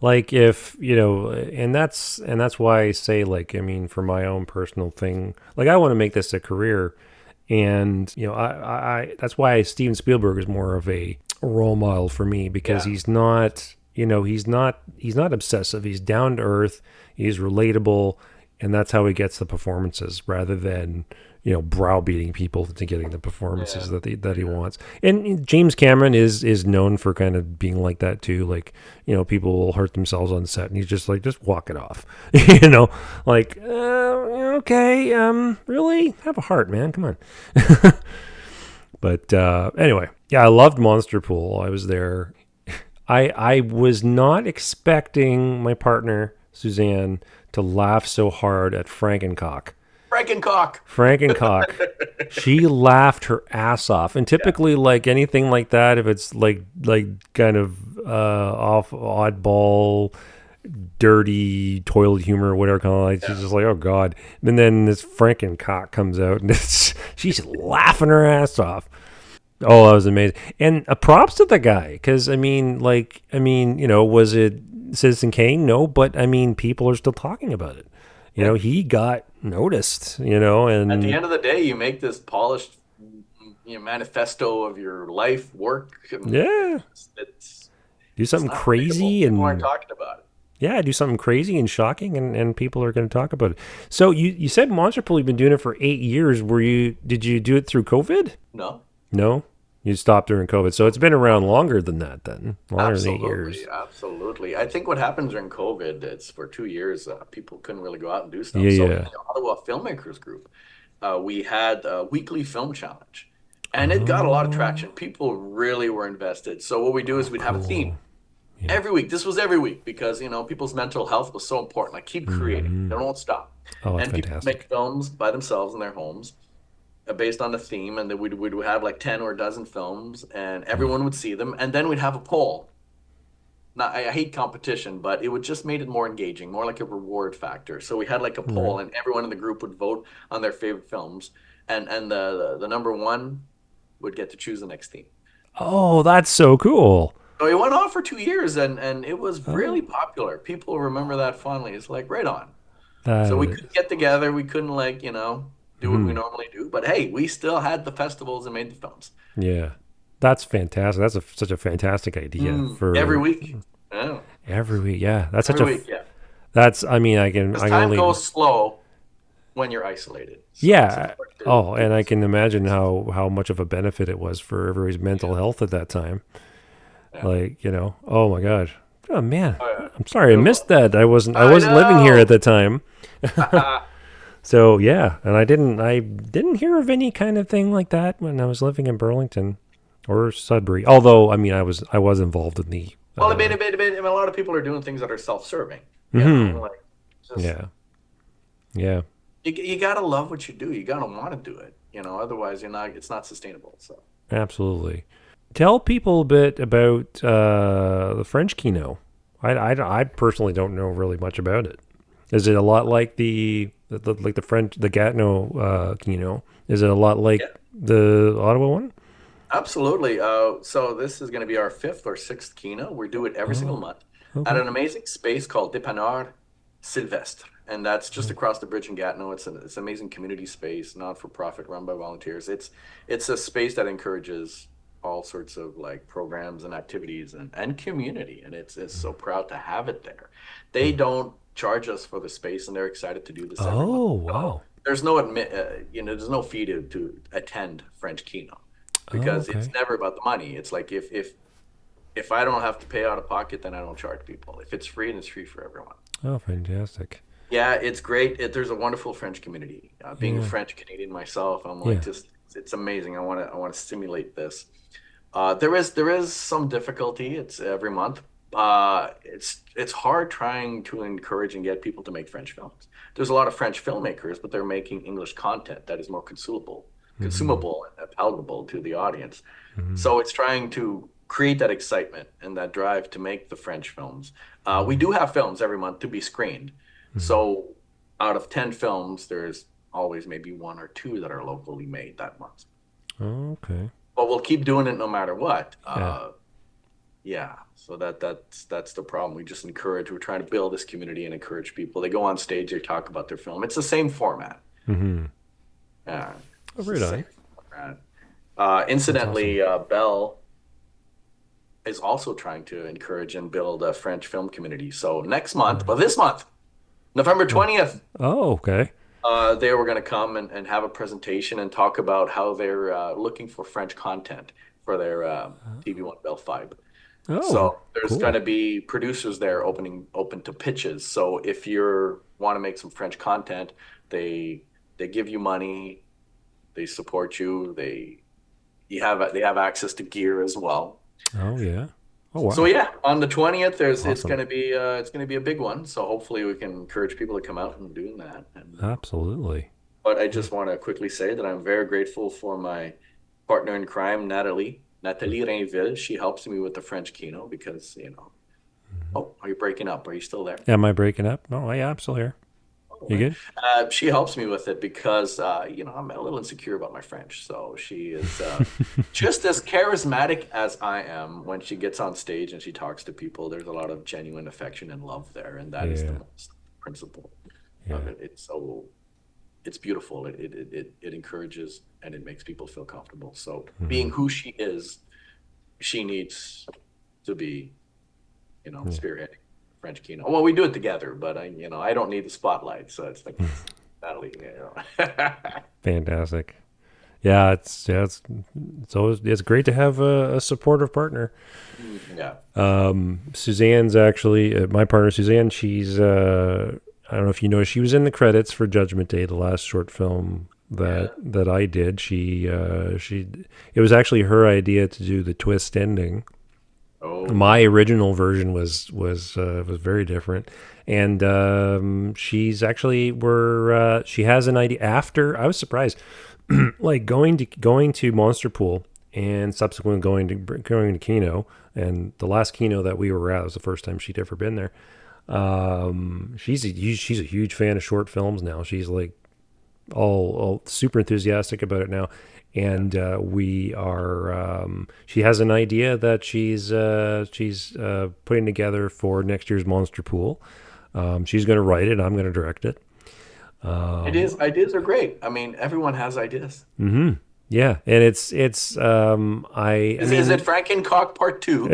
Like if, and that's why I say, like, I mean, for my own personal thing, like I want to make this a career. And, that's why Steven Spielberg is more of a role model for me, because Yeah. he's not obsessive. He's down to earth. He's relatable, and that's how he gets the performances, rather than browbeating people to getting the performances Yeah. that he wants. And James Cameron is known for kind of being like that too. Like, people will hurt themselves on set, and he's just like, just walk it off. Like, okay, really have a heart, man. Come on. But anyway, yeah, I loved Monster Pool. I was there. I was not expecting my partner Suzanne to laugh so hard at Frankencock. Frankencock. Frankencock. She laughed her ass off. And Yeah. typically, like anything like that, if it's like kind of off oddball, dirty toilet humor or whatever, kind of like, she's Yeah. just like, oh god. And then this Frankencock comes out, and she's laughing her ass off. Oh, that was amazing. And props to the guy, because was it Citizen Kane? No, but I mean, people are still talking about it. Yeah. He got noticed. At the And end of the day, you make this polished, manifesto of your life work, and yeah, do it's something not relatable. crazy, People aren't and talking about it. yeah, do something crazy and shocking, and people are going to talk about it. So you said Monster Pool, you've been doing it for 8 years. Did you do it through COVID? No. No, you stopped during COVID. So it's been around longer than that, then longer than 8 years. Absolutely, absolutely. I think what happened during COVID, it's for 2 years, people couldn't really go out and do Yeah, stuff. So in yeah. the Ottawa Filmmakers Group, we had a weekly film challenge, and it got a lot of Oh, traction. People really were invested. So what we do is oh, we'd have a theme cool. Yeah. every week. This was every week because people's mental health was so important. Like, keep creating, Hmm. they don't stop, Oh, that's and people make fantastic. films by themselves in their homes based on the theme, and then we'd have like 10 or a dozen films, and Mm. everyone would see them, and then we'd have a poll. Not, I hate competition, but it would just made it more engaging, more like a reward factor. So we had like a Right. poll, and everyone in the group would vote on their favorite films, and the number one would get to choose the next theme. Oh, that's so cool. So it went on for 2 years, and it was Oh, really popular. People remember that fondly. It's like right on. that So we couldn't is. get together. We couldn't, like, do what we Hmm. normally do. But hey, we still had the festivals and made the films. Yeah, that's fantastic. That's such a fantastic idea Every for week. Yeah. every week. Yeah, that's such Every a. week, yeah. That's. I mean, I can. Because I can time only. goes slow when you're isolated. So it's Yeah. important to Oh, do and I this. can imagine how much of a benefit it was for everybody's mental Yeah. health at that time. Yeah. Like, oh my God. Oh man, Oh, yeah. I'm sorry I It missed was. that. I I wasn't living here at know. the time. So yeah, and I didn't hear of any kind of thing like that when I was living in Burlington or Sudbury. Although, I mean, I was involved in the Well, a lot of people are doing things that are self-serving. mhm. Like, just Yeah. Yeah. you gotta love what you do. You gotta want to do it. Otherwise you're not. It's not sustainable. So. Absolutely. Tell people a bit about the French Kino. I personally don't know really much about it. Is it a lot like like the French the Gatineau Kino? Is it a lot like Yeah. the Ottawa one? Absolutely. So this is going to be our fifth or sixth Kino. We do it every single Oh, month at okay. an amazing space called Dépanneur Sylvestre, and that's just across the bridge in Gatineau. It's an amazing community space, not for profit, run by volunteers. It's a space that encourages all sorts of like programs and activities and community, and it's so proud to have it there. They don't charge us for the space, and they're excited to do this every month. Oh, So wow. there's no fee to attend French Kino Oh, because it's okay. never about the money. It's like if I don't have to pay out of pocket, then I don't charge people. If it's free, then it's free for everyone. Oh, fantastic. Yeah, it's great. There's a wonderful French community. Being a Yeah. French Canadian myself, I'm like, Yeah. just it's amazing. I want to stimulate this. There is some difficulty. It's every month. It's hard trying to encourage and get people to make French films. There's a lot of French filmmakers, but they're making English content that is more Hmm. consumable and palatable to the audience. Hmm. So it's trying to create that excitement and that drive to make the French films. We Hmm. do have films every month to be screened. Hmm. So out of 10 films, there's always maybe one or two that are locally made that month. Oh, okay. But we'll keep doing it no matter what. Yeah. Yeah, so that's the problem. We're trying to build this community and encourage people. They go on stage, they talk about their film. It's the same format. Mm-hmm. Yeah, Oh, it's the right same on. format. That's awesome. Incidentally, Bell is also trying to encourage and build a French film community. So next month, Uh, but this month, November oh. 20th, Oh, okay. they were going to come and have a presentation and talk about how they're looking for French content for their TV1 Bell 5. Oh, So there's going cool. to be producers there open to pitches. So if you want to make some French content, they give you money, they support you, they have access to gear as well. Oh, yeah. Oh, So wow. yeah, on the 20th, Awesome. it's gonna be a big one. So hopefully we can encourage people to come out and do that. Absolutely. But I Yeah. just want to quickly say that I'm very grateful for my partner in crime, Nathalie Rainville. She helps me with the French Kino because, Mhm. oh, are you breaking up? Are you still there? Am I breaking up? No, I am still here. Oh, You man. good? She helps me with it because, I'm a little insecure about my French. So she is just as charismatic as I am when she gets on stage and she talks to people. There's a lot of genuine affection and love there. And that is the Yeah. most principle of Yeah. it. It's beautiful. It encourages and it makes people feel comfortable. So being Hmm. who she is, she needs to be, Yeah. spearheading French Kino. Well, we do it together, but I don't need the spotlight. So it's like Natalie. Fantastic. Yeah, it's always it's great to have a supportive partner. Yeah. Suzanne's actually my partner. Suzanne, she's I don't know if you know, she was in the credits for Judgment Day, the last short film Yeah. that I did. She it was actually her idea to do the twist ending. My Oh, original version was very different, and she has an idea. After I was surprised, like going to Monster Pool and subsequently going to Kino, and the last Kino that we were at was the first time she'd ever been there. She's a huge fan of short films now. She's like all super enthusiastic about it now. yeah. And we are. She has an idea that she's putting together for next year's Monster Pool. She's going to write it. I'm going to direct it. Ideas are great. I mean, everyone has ideas. Hmm. Yeah, and it's I Is it mean Frankencock Part Two?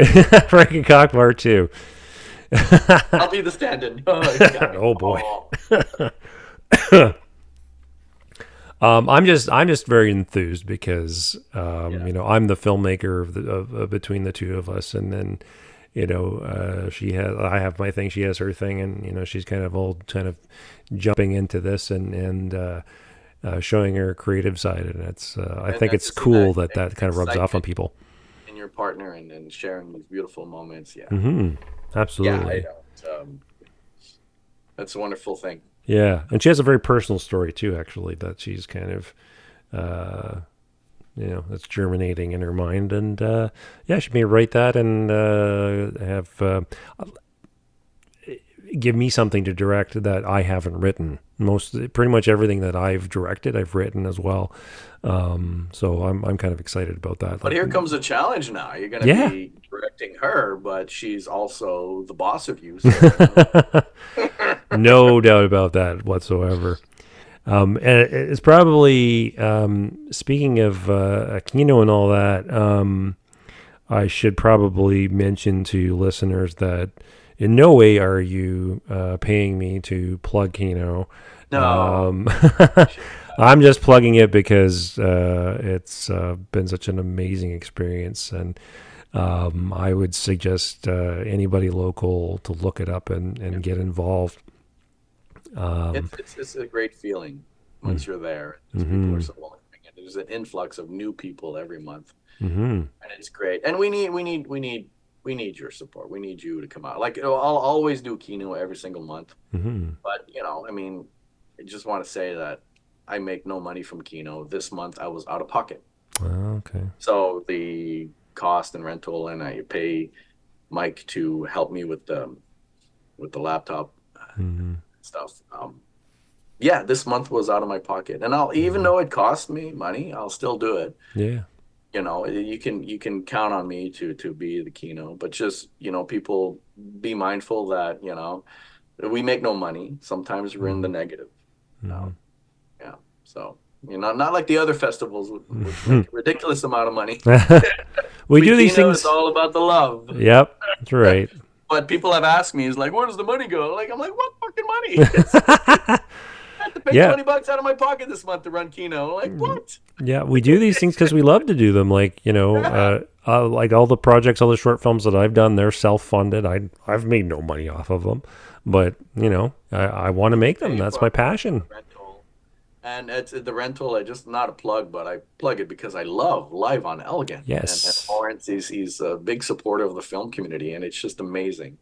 Frankie Cock Part Two. I'll be the stand-in. Oh, you got me. Oh boy. Oh, I'm just very enthused because yeah. I'm the filmmaker of between the two of us, and then I have my thing, she has her thing, and she's kind of jumping into this and showing her creative side, and I think And it's to see that cool that kind of rubs off on excitement people. in your partner and sharing these beautiful moments. Yeah. Hmm. Yeah, I Absolutely. don't. That's a wonderful thing. Yeah, and she has a very personal story too, actually, that she's kind of uh, that's germinating in her mind, and yeah, she may write that and have give me something to direct that I haven't written. Pretty much everything that I've directed, I've written as well. So I'm kind of excited about that. But Like, here comes a challenge now. You're going to yeah. be directing her, but she's also the boss of you. So, No doubt about that whatsoever. And it's probably speaking of Aquino and all that. I should probably mention to listeners that in no way are you paying me to plug Kino. no, Um, appreciate I'm just plugging it because it's been such an amazing experience, and I would suggest anybody local to look it up and that. get involved. Um, It's a great feeling mm, once you're there. As people are mm-hmm, so welcoming, and there's an influx of new people every month, mm-hmm, and it's great. And we need your support. We need you to come out. Like I'll always do Kino every single month, mm-hmm. but I mean, I just want to say that I make no money from Kino. This month I was out of pocket, Okay. so the cost and rental, and I pay Mike to help me with the laptop Mm-hmm. stuff. Yeah, this month was out of my pocket, and I'll even Mhm. though it cost me money, I'll still do it. Yeah. You can count on me to be the Kino, but just people be mindful that we make no money. Sometimes we're in the Mhm. negative. Mhm. Yeah, so not like the other festivals which make a ridiculous amount of money. We The do these Kino is things. all about the love. Yep, that's right. But people have asked me, is like, where does the money go? Like, I'm like, what fucking money? I had to pay Yeah. 20 bucks out of my pocket this month to run Kino. Like, what? Yeah, we do these things because we love to do them. Like Yeah. like all the projects, all the short films that I've done, they're self-funded. I've made no money off of them, but I want to make them. Pay That's my for the passion. rental. And it's the rental. I just not a plug, but I plug it because I love Live on Elgin, and Yes. Lawrence he's a big supporter of the film community, and it's just amazing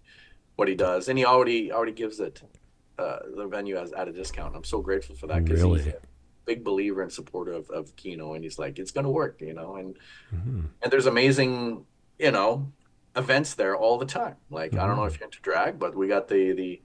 what he does, and he already gives it the venue as at a discount. I'm so grateful for that because he's Really. a big believer and supporter of Kino, and he's like, it's gonna work, Hmm. and there's amazing, you know, events there all the time. Like I don't know Hmm. if you're into drag, but we got the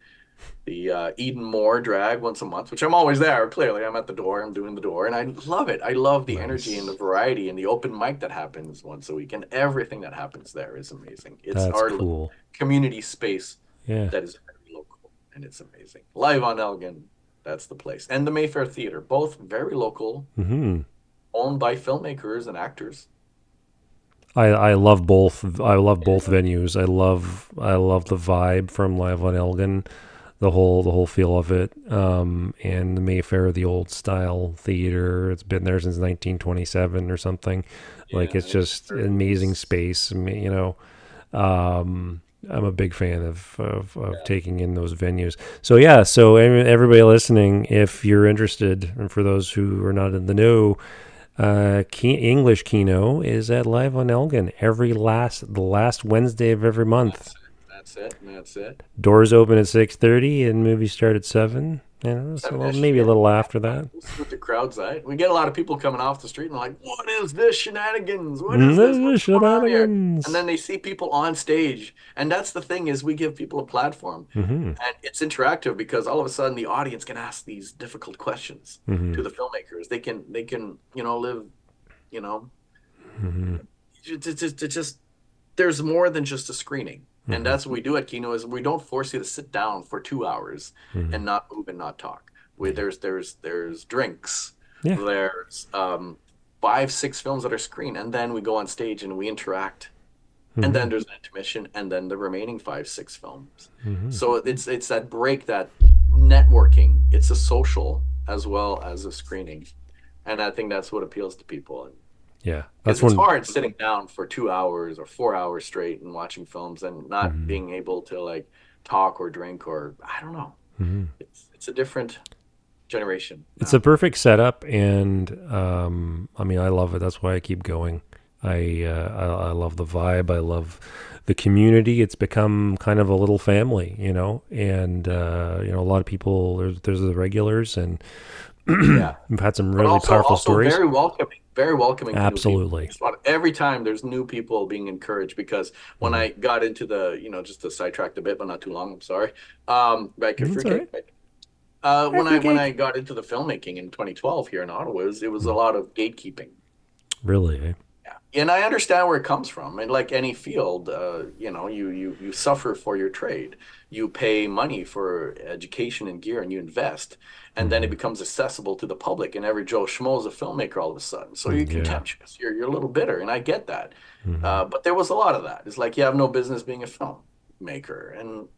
Eden Moore drag once a month, which I'm always there. Clearly, I'm at the door. I'm doing the door, and I love it. I love the energy and the Nice. variety and the open mic that happens once a week, and everything that happens there is amazing. It's That's our cool. community space Yeah. that is very local, and it's amazing. Live on Elgin, that's the place, and the Mayfair Theater, both very local, Hmm. owned by filmmakers and actors. I love both. I love both venues. I love the vibe from Live on Elgin, the whole feel of it. And the Mayfair, the old style theater. It's been there since 1927 or something. Like Yeah, it's just an amazing space. I mean, I'm a big fan of yeah. taking in those venues. So yeah, so everybody listening, if you're interested, and for those who are not in the know, English Kino is at Live on Elgin the last Wednesday of every month. That's it. That's it. That's it. Doors open at 6:30 and movies start at 7. So well, 7-ish, maybe a yeah. little Yeah. after that. We'll see what the crowd's at. We get a lot of people coming off the street and like, what is this shenanigans? What is this? What's going on here? And Shenanigans. then they see people on stage. And that's the thing is we give people a platform. Mm-hmm. And it's interactive because all of a sudden the audience can ask these difficult questions Mm-hmm. to the filmmakers. They can, live, you know, Mm-hmm. it just there's more than just a screening. And Mm-hmm. that's what we do at Kino is we don't force you to sit down for 2 hours Mm-hmm. and not move and not talk. Yeah. There's drinks, Yeah. there's 5, 6 films that are screened, and then we go on stage and we interact, and Mm-hmm. then there's an intermission, and then the remaining 5, 6 films. Mm-hmm. So it's that break, that networking. It's a social as well as a screening, and I think that's what appeals to people. Yeah. That's Because it's one. hard sitting down for 2 hours or 4 hours straight and watching films and not Mm-hmm. being able to like talk or drink or I don't know. Mm-hmm. It's a different generation It's a now. perfect setup, and I mean, I love it. That's why I keep going. I love the vibe. I love the community. It's become kind of a little family, and a lot of people. There's the regulars, and Yeah, we've had some but really also powerful also stories. very welcoming to new people. Absolutely. Every time there's new people being encouraged because when Hmm. I got into the just to sidetrack a bit, but not too long. I'm sorry. Back your That's all fruitcake. right. Right? Hi, When I fruitcake. got into the filmmaking in 2012 here in Ottawa, it was a lot of gatekeeping. Really? Eh? Yeah. And I understand where it comes from. And like any field, you suffer for your trade. You pay money for education and gear, and you invest, and then it Hmm. becomes accessible to the public. And every Joe Schmo is a filmmaker all of a sudden. So you're Yeah. contemptuous. You're a little bitter, and I get that. Hmm. But there was a lot of that. It's like you have no business being a filmmaker, and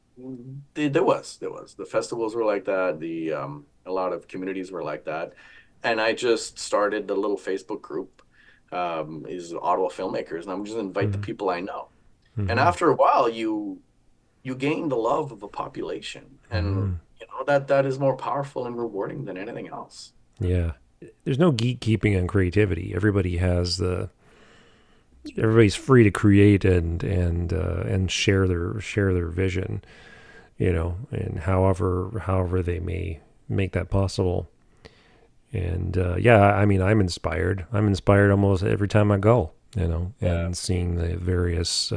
there was the festivals were like that. The A lot of communities were like that, and I just started the little Facebook group is Ottawa filmmakers, and I'm just invite the Hmm. people I know. And Hmm. after a while, you gain the love of a population, and Hmm. that is more powerful and rewarding than anything else. Yeah. There's no gatekeeping on creativity. Everybody's free to create and share their vision, and however they may make that possible. And yeah, I mean, I'm inspired. I'm inspired almost every time I go, Yeah, and seeing the various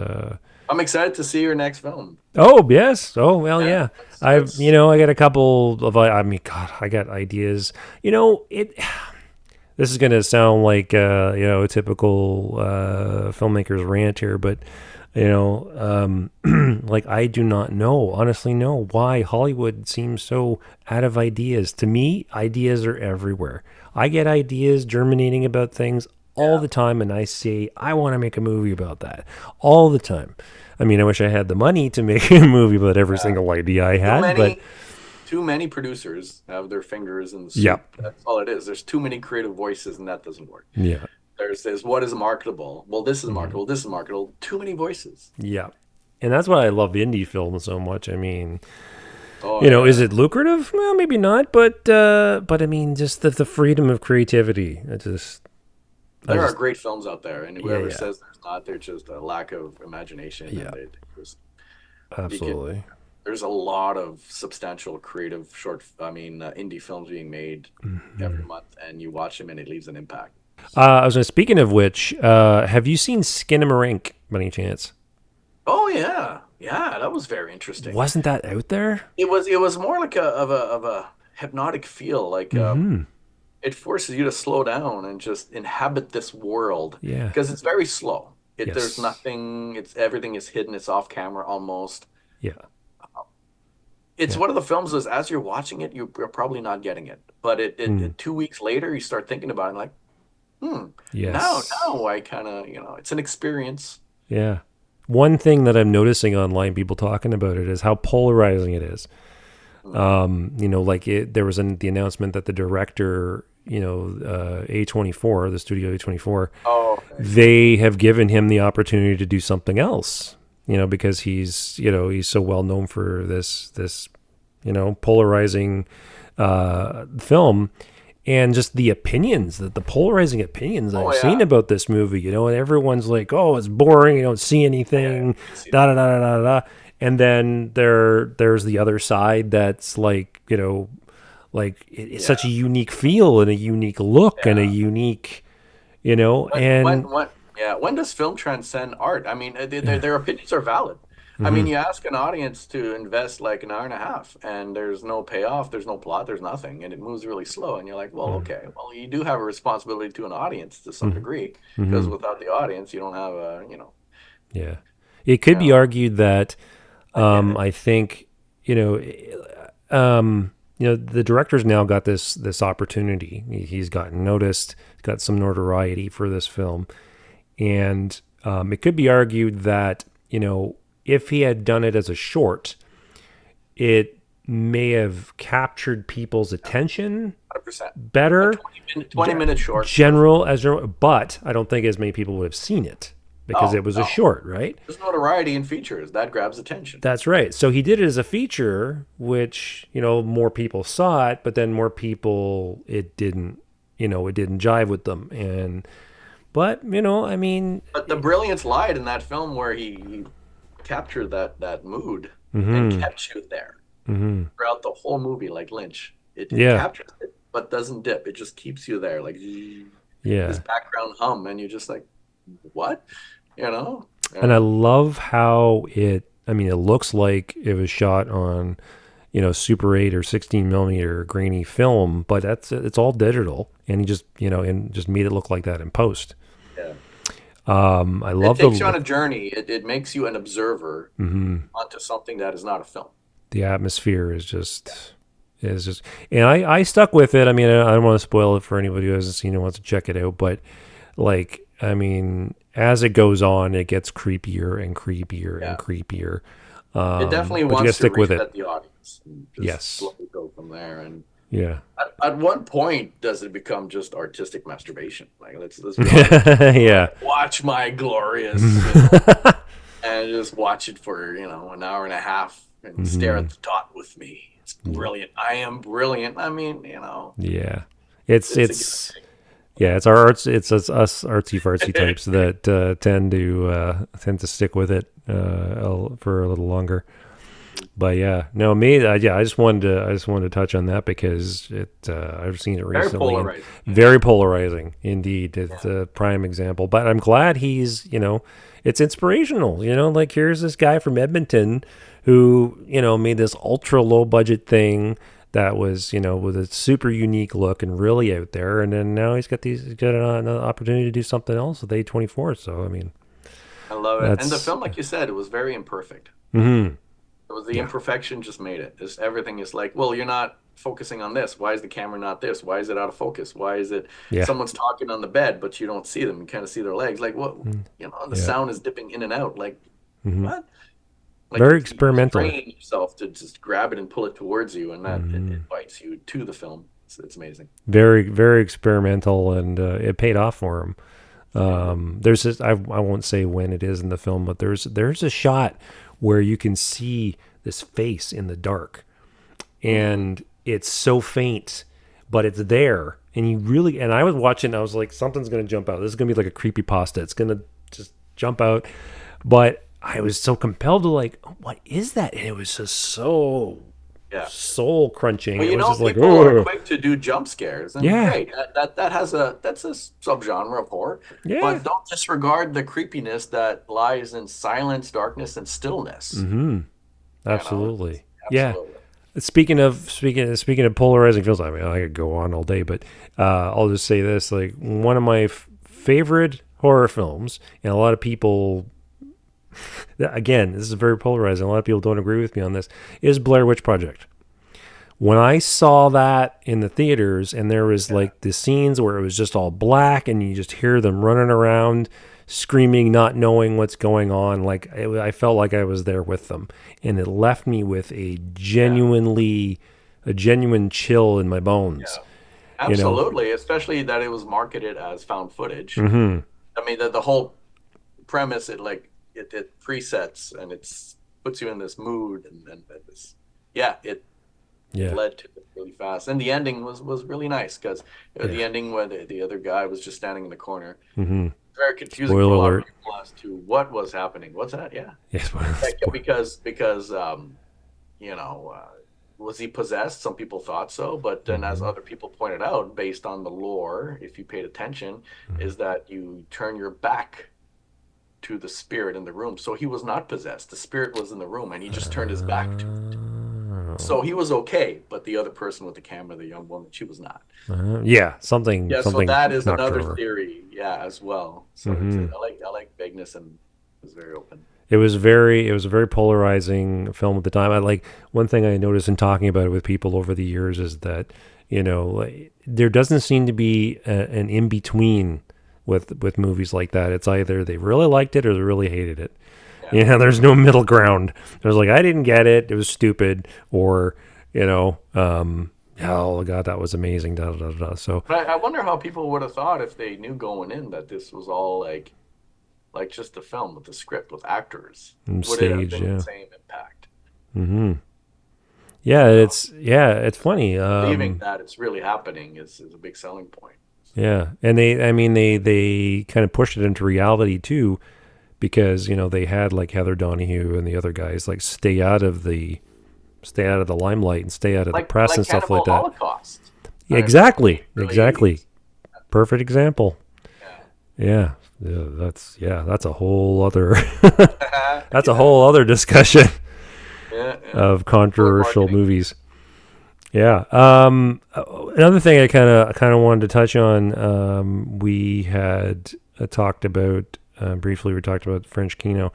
I'm excited to see your next film. Oh yes. Oh well, Yeah, yeah. that's I got a couple of. I mean, God, I got ideas. It. This is gonna sound like a typical filmmaker's rant here, but like I do not know, honestly, know why Hollywood seems so out of ideas. To me, ideas are everywhere. I get ideas germinating about things all yeah. the time, and I say I want to make a movie about that all the time. I mean, I wish I had the money to make a movie about every single idea I Too had, but many too many producers have their fingers in the yeah, soup. That's all it is. There's too many creative voices, and that doesn't work. yeah, There's what is marketable. Well, this is mhm, marketable. This is marketable. Too many voices. yeah. And that's why I love indie films so much. I mean, Oh is yeah, it lucrative? Well, maybe not, but I mean, just the freedom of creativity. I there are just, great films out there, and yeah, whoever yeah, says there's not, there's just a lack of imagination, yeah, and just you can. absolutely. There's a lot of substantial creative indie films being made every Mhm. month, and you watch them, and it leaves an impact. I was speaking of which, have you seen Skinamarink by any chance? Oh yeah, yeah, that was very interesting. Wasn't that out there? It was more like a hypnotic feel, like Mm-hmm. it forces you to slow down and just inhabit this world Yeah. because it's very slow. There's Yes. nothing. It's everything is hidden. It's off camera almost. Yeah. It's Yeah. one of the films is as you're watching it, you're probably not getting it, but Mm. 2 weeks later you start thinking about it and like, now Yes. I kind of it's an experience. Yeah. One thing that I'm noticing online, people talking about it, is how polarizing it is. Hmm. There was the announcement that the director, A24, the studio A24, Oh, okay. they have given him the opportunity to do something else. Because he's so well known for this polarizing film, and just the polarizing opinions Oh I've seen yeah, about this movie. And everyone's like, "Oh, it's boring. You don't see yeah. anything." I see Da that. da da da da. And then there's the other side that's like, it's such a Yeah, unique feel and a unique look and a yeah. unique, When and when when yeah, when does film transcend art? I mean, yeah. their opinions are valid. I mean, Hmm. you ask an audience to invest like an hour and a half, and there's no payoff, there's no plot, there's nothing, and it moves really slow. And you're like, well, okay, well, you do have a responsibility to an audience to some Hmm. degree, because Hmm. without the audience, you don't have Yeah. It you could be know, argued that I get it. I think the director's now got this opportunity. He's gotten noticed, got some notoriety for this film, and it could be argued that if he had done it as a short, it may have captured people's attention 100%. A better, 20-minute short for general as general, but I don't think as many people would have seen it because it no, was a no. short, right? There's notoriety in features that grabs attention. That's right. So he did it as a feature, which, more people saw it, but then more people, it didn't jive with them. But, I mean, But the brilliance lied in that film where he captured that mood and hmm kept you there hmm throughout the whole movie, like Lynch. It yeah, captures it, but doesn't dip. It just keeps you there, like this yeah. background hum, and you're just like, what? You know? And I Yeah. love how it looks like it was shot on, Super 8 or 16 millimeter grainy film, but it's all digital. And he just made it look like that in post. Yeah. I It love takes you on a journey. It makes you an observer mhm. onto something that is not a film. The atmosphere is just, and I stuck with it. I mean, I don't want to spoil it for anybody who hasn't seen it, wants to check it out, but like, I mean, as it goes on, it gets creepier and creepier and Yeah. creepier. It definitely But you gotta wants to stick with it. reset the audience and just Yes. slowly go from there. And Yeah. at what point does it become just artistic masturbation? Like let's be honest. Yeah. Watch my glorious, and just watch it for an hour and a half and stare Hmm. at the dot with me. It's brilliant. I am brilliant. I mean, Yeah. It's it's a given. it's yeah, it's our arts. It's us artsy fartsy types that tend to stick with it for a little longer. But yeah, no, me, I just wanted to touch on that because I've seen it Very recently and polarizing. very polarizing indeed. It's Yeah. a prime example. But I'm glad he's it's inspirational. Like here's this guy from Edmonton who made this ultra low budget thing that was with a super unique look and really out there, and then now he's got an opportunity to do something else with A24. So I mean, I love it. And the that's film, like you said, it was very imperfect. mm-hmm. It was the Yeah, imperfection just made it. Just everything is like, well, you're not focusing on this. Why is the camera not this? Why is it out of focus? Why is it yeah, someone's talking on the bed, but you don't see them? You kind of see their legs. Like what, mm, and the yeah, sound is dipping in and out. Like hmm, what? Like very you experimental. train yourself to just grab it and pull it towards you, and that it Hmm. invites you to the film. It's amazing. Very very experimental, and it paid off for him. Mhm. There's this, I won't say when it is in the film, but there's a shot where you can see this face in the dark, Mhm. and it's so faint, but it's there. And you really, and I was watching, I was like, something's gonna jump out. This is gonna be like a creepy pasta. It's gonna just jump out. But I was so compelled to like, oh, what is that? And it was just so Yeah. soul crunching. Well, It was just like, people are oh quick to do jump scares, and yeah, great. That has that's a subgenre of horror, yeah. but don't disregard the creepiness that lies in silence, darkness, and stillness. Mm-hmm. It's Absolutely. Yeah. absolutely. Speaking of polarizing films, I mean, I could go on all day, but I'll just say this: like one of my favorite horror films, and a lot of people, again, this is very polarizing. A lot of people don't agree with me on this. Is Blair Witch Project. When I saw that in the theaters, and there was Yeah. like the scenes where it was just all black, and you just hear them running around, screaming, not knowing what's going on, like I felt like I was there with them, and it left me with Yeah. a genuine chill in my bones. Yeah. You know. Absolutely, especially that it was marketed as found footage. Mm-hmm. I mean, the whole premise, it presets and it's puts you in this mood and this, yeah, it Yeah. led to it really fast. And the ending was really nice because Yeah. the ending where the other guy was just standing in the corner, Mm-hmm. very confusing for Spoiler a lot of alert. people as to what was happening. What's that? Yeah. Yeah. Yeah, Spoiler. because you know, was he possessed? Some people thought so, but then as Mm-hmm. other people pointed out, based on the lore, if you paid attention, Mm-hmm. is that you turn your back to the spirit in the room. So he was not possessed. The spirit was in the room and he just turned his back to it. Oh. So he was okay, but the other person with the camera, the young woman, she was not. Yeah. Something. Yeah, so Something that is knocked her another over. theory, yeah, as well. So it's Mm-hmm. I like vagueness and it's very open. It was a very polarizing film at the time. I like one thing I noticed in talking about it with people over the years is that like, there doesn't seem to be an in between with movies like that. It's either they really liked it or they really hated it. Yeah. There's no middle ground. There's like I didn't get it. It was stupid, or oh god, that was amazing. Da, da, da, da. So But I wonder how people would have thought if they knew going in that this was all like just a film with a script with actors. Would it have stage, been the yeah, same impact? hmm yeah. You know, It's funny. believing that it's really happening is a big selling point. Yeah, and I mean, they kind of pushed it into reality too, because they had like Heather Donahue and the other guys like stay out of the limelight and stay out of the press Like and stuff like Cannibal that. Holocaust. Yeah, Really, exactly, really, exactly. Perfect example. yeah. Yeah, that's a whole other that's a Yeah, whole other discussion yeah. of Poor controversial marketing. movies. Yeah. Another thing I kind of wanted to touch on. We had talked about briefly. We talked about French Kino.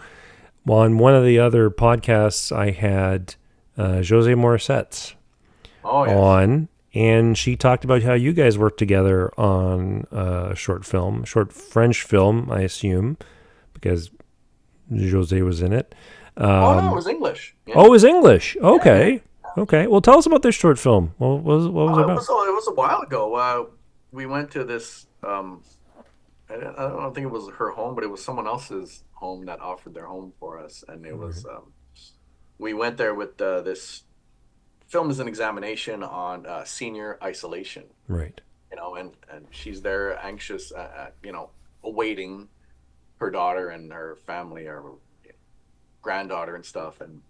Well, on one of the other podcasts, I had Jose Morissette Oh yes. on, and she talked about how you guys worked together on a short French film, I assume, because Jose was in it. Oh no, it Um, was English. Yeah, oh, it was English. yeah, yeah. Okay. Okay. Well, tell us about this short film. What was it Oh, about? it was a while ago. We went to this. I don't think it was her home, but it was someone else's home that offered their home for us, and it was. We went there with this film is an examination on senior isolation. Right. And she's there anxious, awaiting her daughter and her family or granddaughter and stuff, and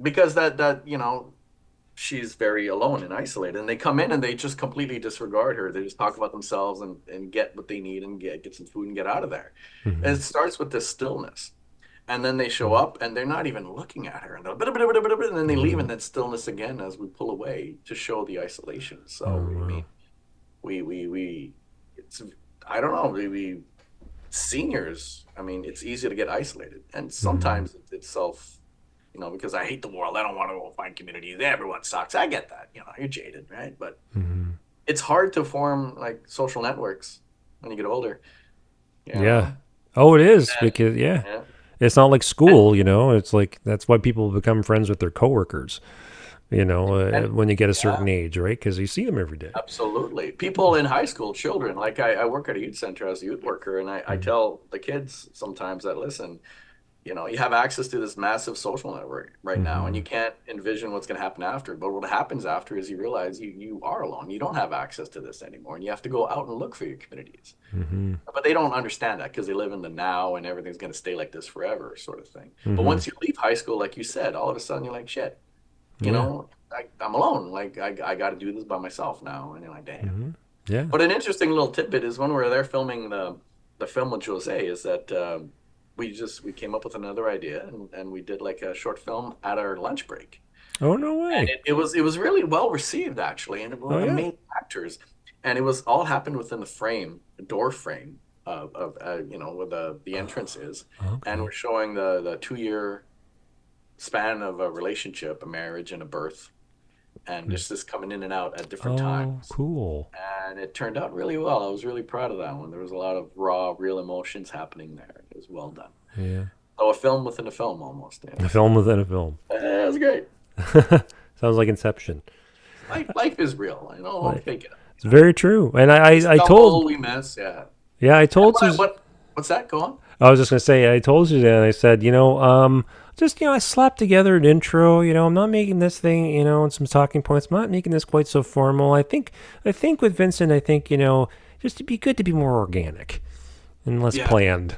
because that she's very alone and isolated. And they come in and they just completely disregard her. They just talk about themselves and get what they need and get some food and get out of there. And Mm-hmm. it starts with this stillness. And then they show up and they're not even looking at her. And, and then they leave Mm-hmm. and then stillness again as we pull away to show the isolation. Oh, So, I mean, wow. we it's, I don't know, we seniors, I mean, it's easy to get isolated. And Mm-hmm. sometimes it's self, because I hate the world. I don't want to go find communities. Everyone sucks. I get that. You're jaded, right? But Mm-hmm. it's hard to form like social networks when you get older, you Yeah. know? Oh, it is And, because yeah, yeah. it's not like And, school. It's like that's why people become friends with their coworkers. and When you get a yeah, certain age, right? Because you see them every day. absolutely. People in high school, children, like I work at a youth center as a youth worker, and I Mm-hmm. tell the kids sometimes that, listen, you have access to this massive social network right now, and Mm-hmm. you can't envision what's going to happen after. But what happens after is you realize you are alone. You don't have access to this anymore, and you have to go out and look for your communities. Mm-hmm. But they don't understand that because they live in the now, and everything's going to stay like this forever, sort of thing. But Mm-hmm. once you leave high school, like you said, all of a sudden you're like, shit, Yeah. I'm alone. Like I got to do this by myself now, and you're like, damn. Mm-hmm. Yeah. But an interesting little tidbit is when we were there filming the film with Jose, is that we came up with another idea, and we did like a short film at our lunch break, Oh, no and way. it was really well received actually, and it Oh, was yeah. amazing actors, and it was all happened within the frame, the door frame of where the entrance is, and Okay. we're showing the 2 year span of a relationship, a marriage, and a birth, and Mm. just this coming in and out at different Oh, times. cool. And it turned out really well. I was really proud of that one. There was a lot of raw, real emotions happening there. It was well done. Yeah. So a film within a film almost. Yeah. A film within a film. It was great. Sounds like Inception. Life is real. Don't Like, fake it. it's very true. And We I told, stumble, we miss. Yeah. yeah, I And told Sus what's that? Go on. I was just gonna say, I told you that. I said, just I slapped together an intro. I'm not making this thing, and some talking points. I'm not making this quite so formal. I think with Vincent, I think just to be good to be more organic and less Yeah. planned.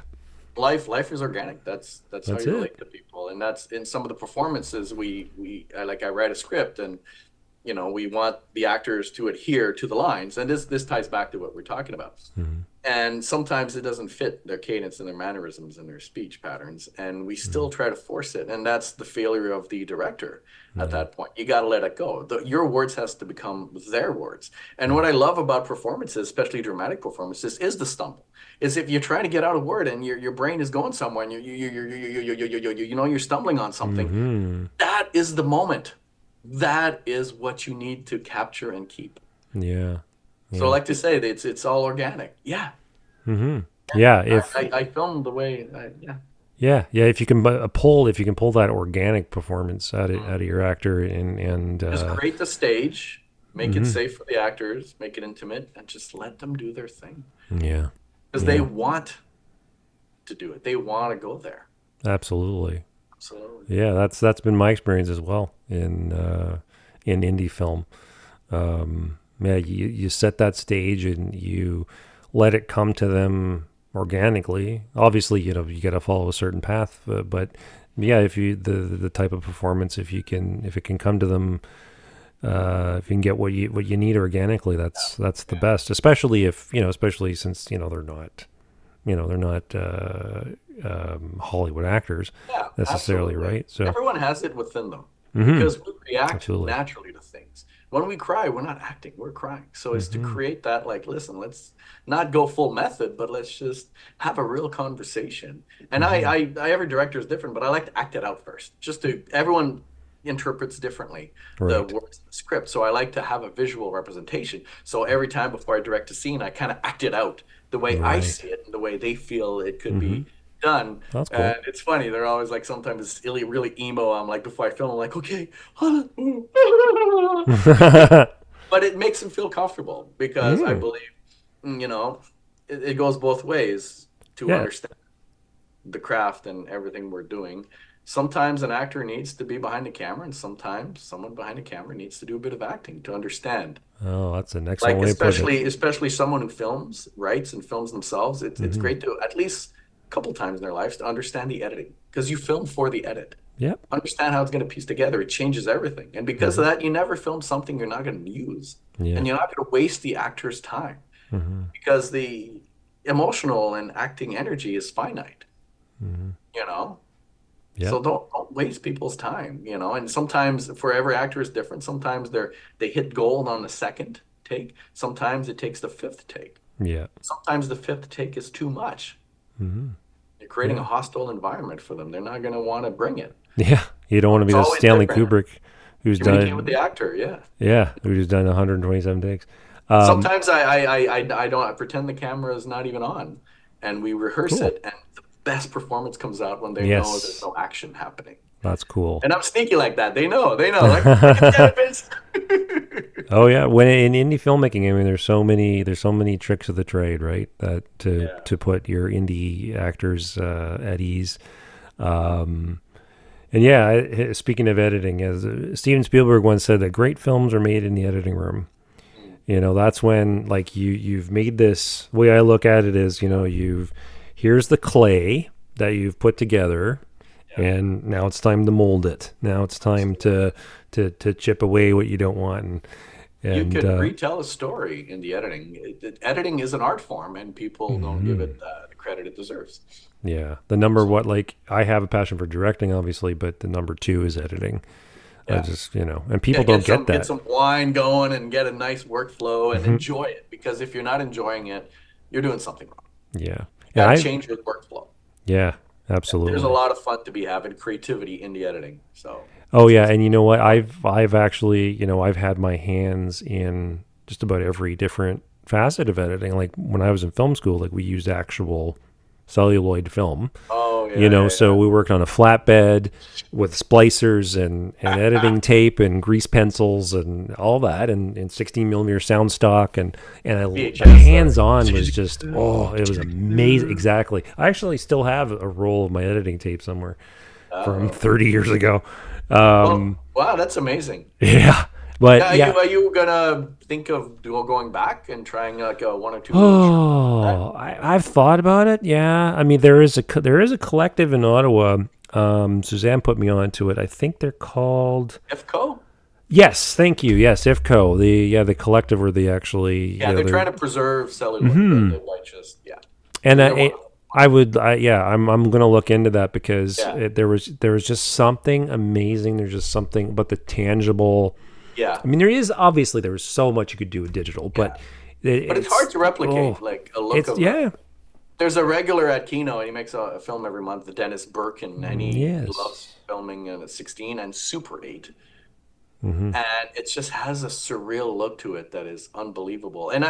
Life is organic. That's how That's you it. relate to people, and that's in some of the performances. I write a script, and we want the actors to adhere to the lines, and this ties back to what we're talking about. Hmm. And sometimes it doesn't fit their cadence and their mannerisms and their speech patterns, and we Hmm. still try to force it, and that's the failure of the director. At Yeah. that point, you got to let it go. Your words has to become their words. And what I love about performances, especially dramatic performances, is the stumble. Is if you're trying to get out a word and your brain is going somewhere and you're stumbling on something. Hmm. That is the moment. That is what you need to capture and keep. Yeah. So I Yeah. like to say that it's all organic. Yeah. Hmm. Yeah. I, If I, I filmed the way yeah. Yeah, yeah. If you can pull that organic performance out of your actor and Just create the stage, make it mhm. safe for the actors, make it intimate, and just let them do their thing. Yeah, Because they yeah, want to do it. They want to go there. absolutely. Absolutely. Yeah, that's been my experience as well in indie film. Yeah, you set that stage and you let it come to them organically. Obviously, you got to follow a certain path, but yeah, if you the type of performance, if it can come to them, if you can get what you need organically, that's the Yeah. best. Especially if especially since they're not Hollywood actors Yeah, necessarily, absolutely. right? So, Everyone has it within them hmm because we react absolutely. naturally to things. When we cry, we're not acting, we're crying. So it's to Hmm. create that, like, listen, let's not go full method, but let's just have a real conversation. And Hmm. every director is different, but I like to act it out first, just to, everyone interprets differently the Right, words in the script. So I like to have a visual representation. So every time before I direct a scene, I kind of act it out the way I see right. it and the way they feel it could Hmm. be done. That's And cool. it's funny. They're always like, sometimes it's really emo. I'm like, before I film, I'm like, okay. But it makes them feel comfortable because I Mm, believe, you know, it goes both ways to yeah. understand the craft and everything we're doing. Sometimes an actor needs to be behind the camera, and sometimes someone behind the camera needs to do a bit of acting to understand. Oh, that's an excellent Like way to put it. especially someone who films, writes, and films themselves. It's Hmm. great to at least a couple times in their lives to understand the editing because you film for the edit. Yep. Understand how it's going to piece together. It changes everything. And because Mm-hmm. of that, you never film something you're not going to use. Yeah. And you're not going to waste the actor's time Mm-hmm. because the emotional and acting energy is finite, Mm-hmm. you know? Yep. So don't waste people's time, you know? And sometimes for every actor is different. Sometimes they hit gold on the second take. Sometimes it takes the fifth take. Yeah. Sometimes the fifth take is too much. Mm-hmm. You're creating a Yeah. hostile environment for them. They're not going to want to bring it. Yeah. You don't want to be It's the always Stanley different. Kubrick who's Communicate with the done, actor, yeah. yeah, who's done 127 takes. Um, Sometimes I don't, I pretend the camera is not even on, and we rehearse cool. it, and the best performance comes out when they know there's Yes. no action happening. That's cool. And I'm sneaky like that. They know. Like, get Vince. Oh yeah, when in indie filmmaking, I mean, there's so many tricks of the trade, right? That Yeah. to put your indie actors at ease. Um, and yeah, speaking of editing, as Steven Spielberg once said, that great films are made in the editing room. Mm. You know, that's when like you've made this. The way I look at it is, you know, here's the clay that you've put together, Yeah. and now it's time to mold it. Now it's time to chip away what you don't want, You and could retell a story in the editing. Editing is an art form, and people don't give it the credit it deserves. yeah, the number what like I have a passion for directing, obviously, but the number two is editing. I Yeah. just and people Yeah, don't get get that. some wine going and get a nice workflow and Hmm. enjoy it. Because if you're not enjoying it, you're doing something wrong. Yeah, You and got to I change your workflow. yeah, There's a absolutely. lot of fun to be having creativity in the editing. So Oh yeah, it's and you know what? I've actually I've had my hands in just about every different facet of editing. Like when I was in film school, like we used actual celluloid film. oh yeah, So we worked on a flatbed with splicers and yeah, editing tape and grease pencils and all that and 16 millimeter sound stock the VHS. hands on was just it was amazing. Exactly. I actually still have a roll of my editing tape somewhere from Oh, 30 years ago. well, Um, wow, that's amazing. yeah, Yeah, but yeah. are you gonna think of going back and trying like a one or two short like Oh, I've thought about it. Yeah, I mean there is a collective in Ottawa. Suzanne put me onto it. I think they're called. that? IFCO? Yes, thank you. Yes, IFCO. The collective where they actually Yeah, they're they're trying to preserve celluloid. hmm The white just yeah, and they're wonderful. I'm gonna look into that because Yeah, there was just something amazing. There's just something about the tangible. yeah, I mean, there was so much you could do with digital, yeah. but But it's hard to replicate oh, like a look it's of. yeah, There's a regular at Kino, and he makes a film every month. The Dennis Birkin, and he yes. loves filming in 16 and Super 8. Hmm. And it just has a surreal look to it that is unbelievable. And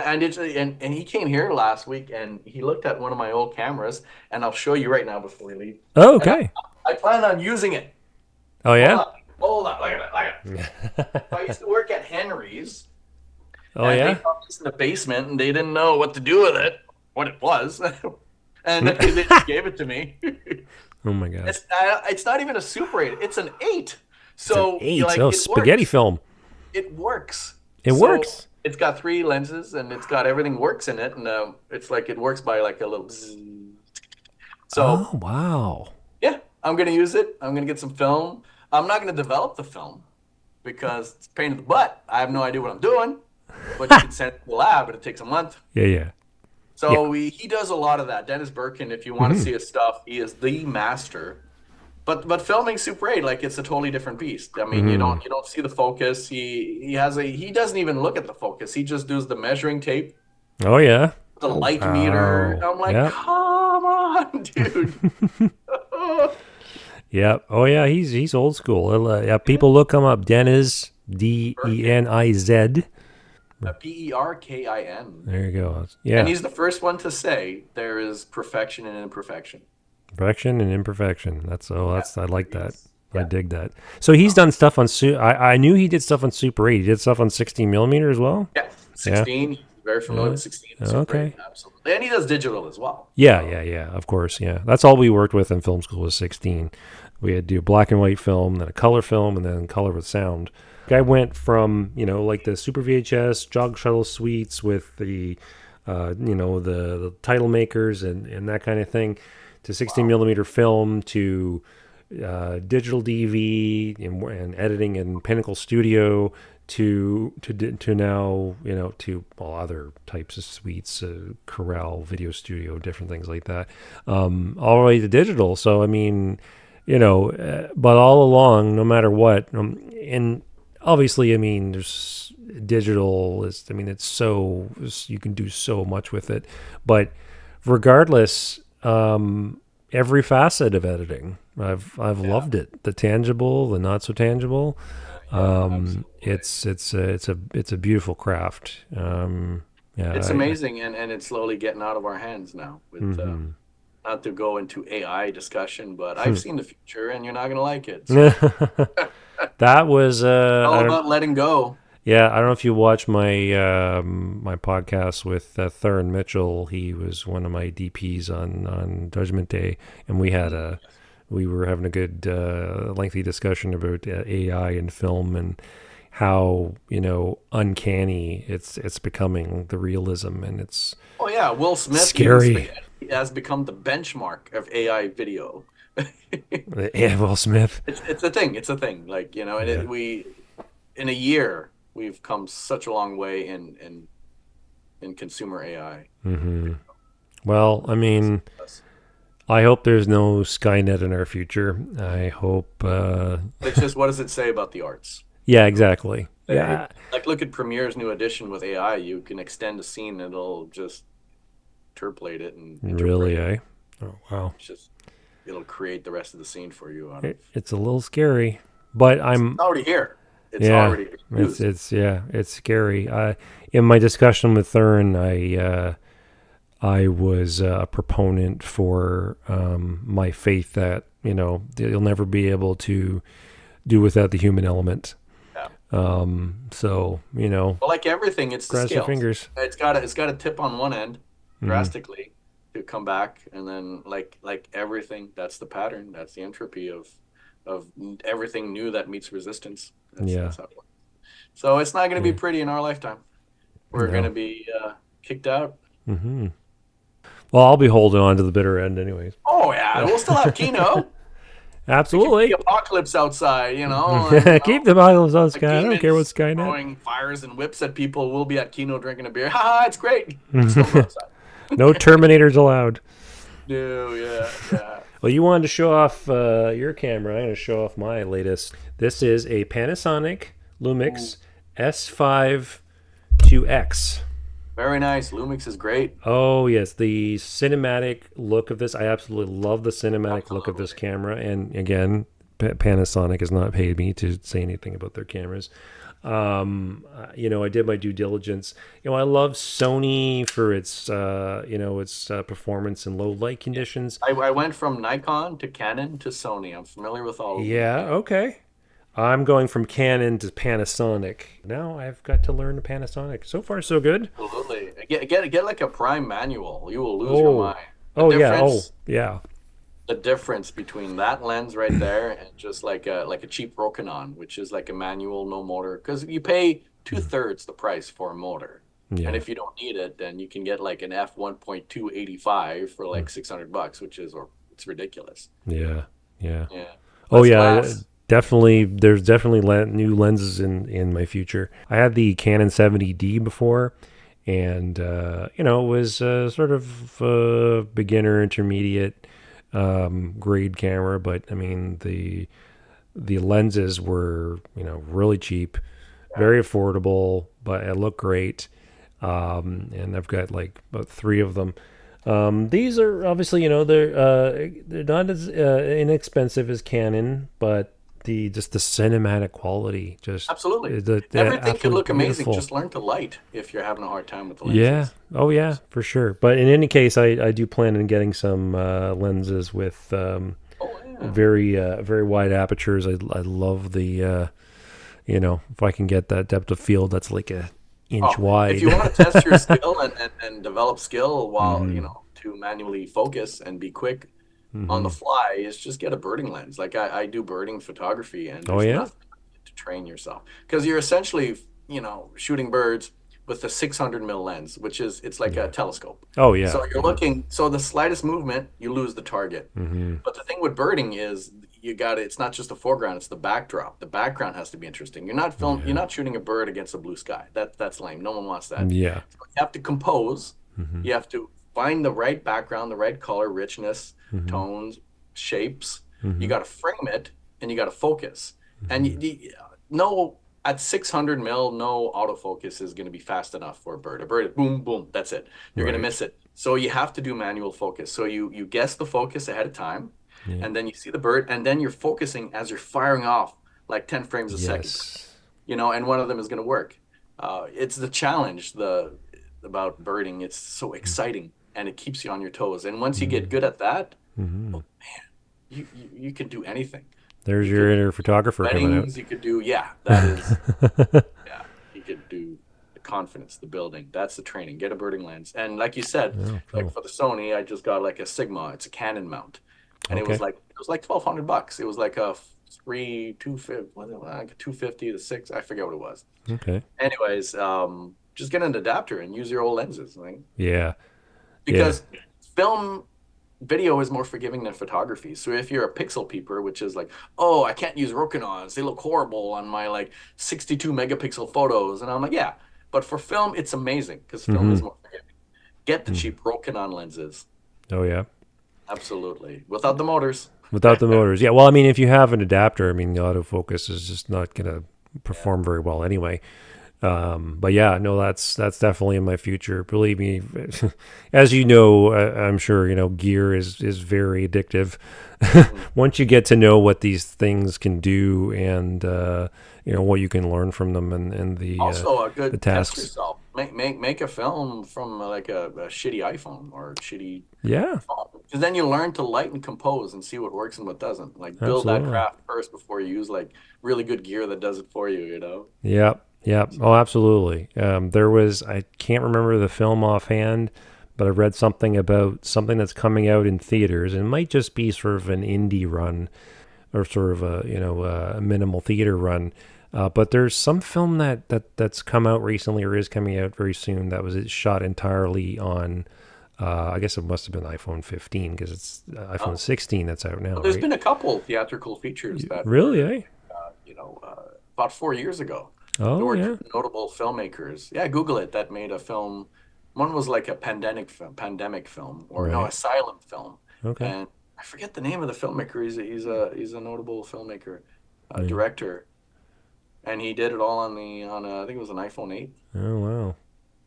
he came here last week and he looked at one of my old cameras, and I'll show you right now before we leave. Oh, And okay. I plan on using it. Oh Hold yeah. on, hold on, look at it, look at it. So I used to work at Henry's, Oh and they yeah. found this in the basement, and they didn't know what to do with it, what it was, and they just gave it to me. Oh my god. It's not even a Super 8; it's an 8. It's an So you eight. like Oh, it spaghetti works. film. It works. It So works. it's got three lenses and it's got everything works in it, and it's like it works by like a little. Bzzz. Oh So wow. yeah, I'm gonna use it. I'm gonna get some film. I'm not gonna develop the film because it's a pain in the butt. I have no idea what I'm doing, but you can send it to the lab, and it takes a month. Yeah, yeah, yeah. So he does a lot of that. Dennis Birkin, if you want to Hmm. see his stuff, he is the master. But filming Super 8, like it's a totally different beast. I mean, Hmm. you don't see the focus. He doesn't even look at the focus. He just does the measuring tape, Oh yeah. the light meter. Wow. I'm like, Yep. come on, dude. Yep. Oh yeah. He's old school. Yeah. People look him up. Deniz Birkin, Deniz. Perkin. There you go. And Yeah. he's the first one to say there is perfection and imperfection. Perfection and imperfection. Yeah, That's I like that. I yeah. dig that. So he's done stuff on I knew he did stuff on Super 8. He did stuff on 16 millimeter as well. Yeah, Yeah. 16. He's very familiar Yeah. with 16 and Super 8. Okay. Absolutely. And he does digital as well. Yeah, So, yeah. Of course, yeah. That's all we worked with in film school was 16. We had to do black and white film, then a color film, and then color with sound. I went from like the Super VHS jog shuttle suites with the the title makers and that kind of thing to 16 wow. millimeter film to digital DV and editing in Pinnacle Studio to now, to all other types of suites, Corel, Video Studio, different things like that, all the way to digital. So I mean, but all along, no matter what, and obviously, I mean, there's digital is, I mean, you can do so much with it, but regardless, every facet of editing, I've loved it. The tangible, the not so tangible. It's a beautiful craft. Yeah, It's amazing, and it's slowly getting out of our hands now. With not to go into AI discussion, but I've seen the future, and you're not gonna like it. So that was all about letting go. yeah. I don't know if you watched my podcast with Theron Mitchell. He was one of my DPs on Judgment Day, and we were having a good lengthy discussion about AI and film and how uncanny it's becoming, the realism, and it's Oh yeah, Will Smith scary. has become the benchmark of AI video. Yeah, Will Smith. It's a thing. It's a thing. Like and Yeah. we in a year we've come such a long way in consumer AI. Well, I mean, I hope there's no Skynet in our future. I hope. It's just, what does it say about the arts? Yeah, exactly. Yeah, Like, look at Premiere's new edition with AI. You can extend a scene, and it'll just interpolate it and really, interpret it. Oh, wow. It'll create the rest of the scene for you. Out of, It's a little scary, but it's I'm. already here. It's Yeah, already used. it's scary. In my discussion with Thurin, I was a proponent for my faith that you'll never be able to do without the human element. Yeah. So Well, like everything, it's the cross your scales. fingers. It's got to tip on one end drastically to come back, and then like everything, that's the pattern. That's the entropy of everything new that meets resistance. That's how it works. So it's not going to be pretty in our lifetime. We're going to be kicked out. Well, I'll be holding on to the bitter end, anyways. Oh yeah, we'll still have Kino. Absolutely. The apocalypse outside, and, Keep the Bibles on the Sky. I don't care what demons Skynet. throwing fires and whips at people. We'll be at Kino drinking a beer. Ha! It's great. Still go outside. No Terminators allowed. No, yeah. Well, you wanted to show off your camera. I'm going to show off my latest. This is a Panasonic Lumix S5 2X. Very nice. Lumix is great. Oh, yes. The cinematic look of this. I absolutely love the cinematic look of this camera. And again, Panasonic has not paid me to say anything about their cameras. I did my due diligence. I love Sony for its, its performance in low light conditions. I went from Nikon to Canon to Sony. I'm familiar with all of them. Yeah, okay. I'm going from Canon to Panasonic. Now I've got to learn the Panasonic. So far, so good. Absolutely. Get like a prime manual. You will lose your mind. Yeah. The difference between that lens right there and just like a cheap Rokinon, which is like a manual, no motor, because you pay 2/3 the price for a motor. Yeah. And if you don't need it, then you can get like an f 1.285 for like $600, which is it's ridiculous. Yeah. Less Yeah. glass. Definitely, there's definitely new lenses in my future. I had the Canon 70D before, and it was sort of beginner, intermediate grade camera. But I mean, the lenses were really cheap, very affordable, but it looked great. And I've got like about 3 of them. These are obviously they're not as inexpensive as Canon, but the cinematic quality Absolutely. the Everything can look absolutely amazing. beautiful. Just learn to light if you're having a hard time with the lenses. Yeah. Oh yeah, for sure. But in any case, I do plan on getting some lenses with very wide apertures. I love the if I can get that depth of field that's like a inch wide. If you want to test your skill and develop skill while to manually focus and be quick on the fly, is just get a birding lens. Like I do birding photography, and there's nothing to train yourself, because you're essentially shooting birds with a 600 mil lens, which is it's like a telescope. Oh yeah. So you're looking. So the slightest movement, you lose the target. But the thing with birding is you got it. It's not just the foreground; it's the backdrop. The background has to be interesting. You're Yeah. not shooting a bird against a blue sky. That's lame. No one wants that. Yeah. So you have to compose. Hmm. You have to find the right background, the right color, richness, Hmm. tones, shapes. You Hmm. got to frame it, and you got to focus. And Hmm. no, at 600 mil, no autofocus is going to be fast enough for a bird. A bird, boom, boom, that's it. You're going to Right. miss it. So you have to do manual focus. So you guess the focus ahead of time, Yeah. and then you see the bird, and then you're focusing as you're firing off like 10 frames a second. Yes. And one of them is going to work. It's the challenge the about birding. It's so exciting, and it keeps you on your toes. And once you get good at that, Mm-hmm. oh, you can do anything. There's You your could inner photographer coming out. weddings. You could do, yeah, that is, yeah. You could do the confidence, the building. That's the training. Get a birding lens. And like you said, Oh, like cool. for the Sony, I just got like a Sigma. It's a Canon mount, and Okay. it was like $1,200. It was like a three two fifty, like a 250 to six. I forget what it was. Okay. Anyways, just get an adapter and use your old lenses, like, Yeah. Yeah. because film video is more forgiving than photography. So if you're a pixel peeper, which is like, oh, I can't use Rokinons, they look horrible on my like 62 megapixel photos, and I'm like, yeah, but for film, it's amazing because film Mm-hmm. is more forgiving. Get the Mm. cheap Rokinon lenses, Oh, yeah. absolutely, without the motors. Without the motors. Yeah. Well, I mean, if you have an adapter, I mean, the autofocus is just not going to Yeah. perform very well anyway. But yeah, no, that's definitely in my future. Believe me, as you know, I'm sure you know gear is very addictive. Mhm. Once you get to know what these things can do and you know what you can learn from them and Also, a the good test tasks. yourself. Make a film from like a shitty iPhone or shitty Yeah, phone, because then you learn to light and compose and see what works and what doesn't. Like build that absolutely. craft first before you use like really good gear that does it for you. Yeah, yeah. Oh, absolutely. There was I can't remember the film offhand, but I read something about something that's coming out in theaters, and it might just be sort of an indie run or sort of a a minimal theater run. But there's some film that's come out recently or is coming out very soon that was shot entirely on. I guess it must have been iPhone 15 because it's iPhone Oh, 16 that's out now, well, there's right? been a couple theatrical features that Really? were, Eh? about 4 years ago. There Oh were yeah. two notable filmmakers. Yeah, Google it. That made a film. One was like a pandemic film, or no, Right. asylum film. Okay. And I forget the name of the filmmaker. He's a notable filmmaker, Yeah. director, and he did it all on I think it was an iPhone 8. Oh wow.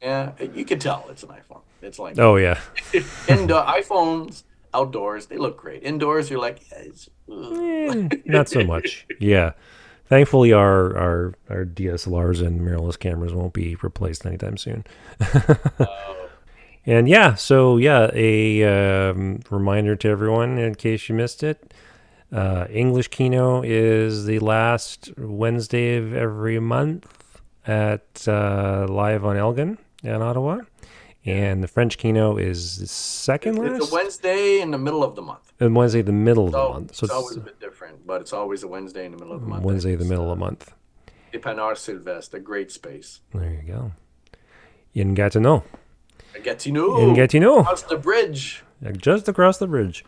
Yeah, you could tell it's an iPhone. It's like Oh yeah. indoor iPhones outdoors, they look great. Indoors, you're like, yeah, Not so much. Yeah. Thankfully, our DSLRs and mirrorless cameras won't be replaced anytime soon. uh, And yeah, so yeah, a reminder to everyone in case you missed it. English Kino is the last Wednesday of every month at Live on Elgin in Ottawa, yeah. and the French Kino is the second It's a last Wednesday in the middle of the month. and Wednesday the middle of the So month. So it's it's always a bit different, but it's always a Wednesday in the middle of the month. And Wednesday the it's middle of the month. Dépanneur Sylvestre, a great space. There you go. In Gatineau. In Gatineau, Gatineau, across the bridge. just across the bridge.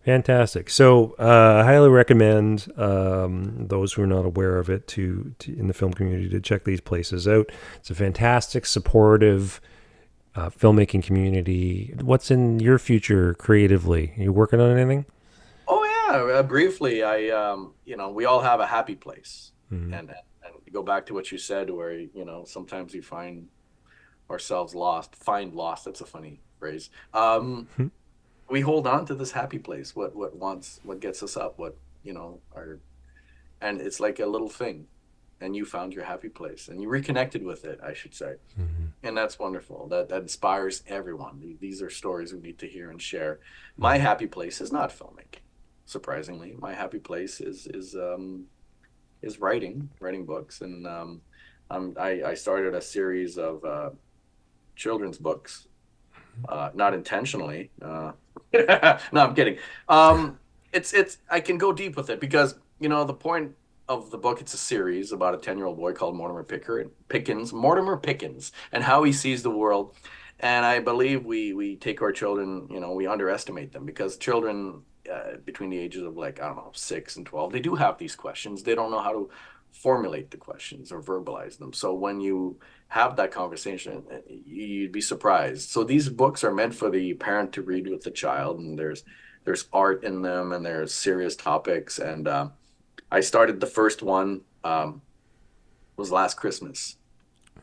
Fantastic. So I highly recommend those who are not aware of it to in the film community to check these places out. It's a fantastic, supportive filmmaking community. What's in your future creatively? Are you working on anything? Oh yeah, briefly, we all have a happy place, Mm-hmm. and to go back to what you said, where sometimes we find ourselves lost, find lost. That's a funny phrase. We hold on to this happy place. What gets us up? What our and it's like a little thing, and you found your happy place, and you reconnected with it, I should say, and that's wonderful. That inspires everyone. These are stories we need to hear and share. My happy place is not filming. Surprisingly, my happy place is writing books, and I started a series of children's books, not intentionally. No, I'm kidding. It's I can go deep with it because the point of the book, it's a series about a 10-year-old boy called Mortimer Pickens, and how he sees the world. And I believe we take our children, we underestimate them because children between the ages of like, I don't know, 6 and 12, they do have these questions. They don't know how to formulate the questions or verbalize them. So when you have that conversation, you'd be surprised. So these books are meant for the parent to read with the child, and there's art in them, and there's serious topics. And I started the first one was last Christmas.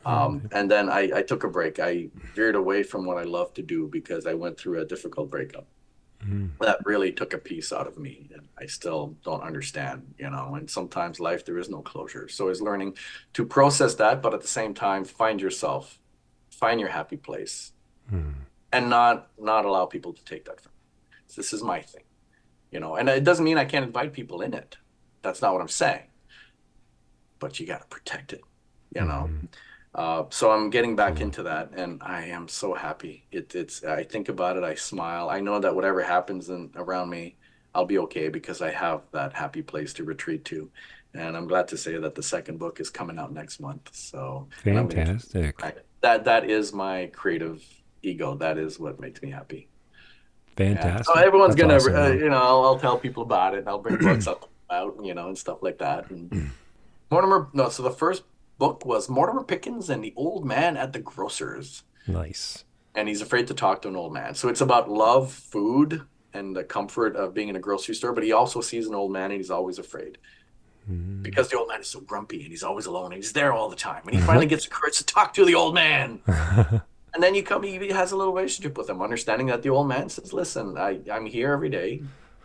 And then I took a break. I veered away from what I love to do because I went through a difficult breakup. That really took a piece out of me, and I still don't understand, and sometimes life, there is no closure. So it's learning to process that, but at the same time, find yourself, find your happy place, and not allow people to take that from you. So this is my thing, and it doesn't mean I can't invite people in it. That's not what I'm saying, but you got to protect it, So I'm getting back into that, and I am so happy. I think about it, I smile. I know that whatever happens around me, I'll be okay because I have that happy place to retreat to. And I'm glad to say that the second book is coming out next month. So fantastic. That is my creative ego. That is what makes me happy. Fantastic. So everyone's That's gonna, awesome, I'll tell people about it. And I'll bring books out, and stuff like that. And so the first book was Mortimer Pickens and the Old Man at the Grocer's. Nice. And he's afraid to talk to an old man. So it's about love, food, and the comfort of being in a grocery store. But he also sees an old man, and he's always afraid because the old man is so grumpy, and he's always alone, and he's there all the time. And he finally gets the courage to talk to the old man. And then he has a little relationship with him, understanding that the old man says, listen, I'm here every day.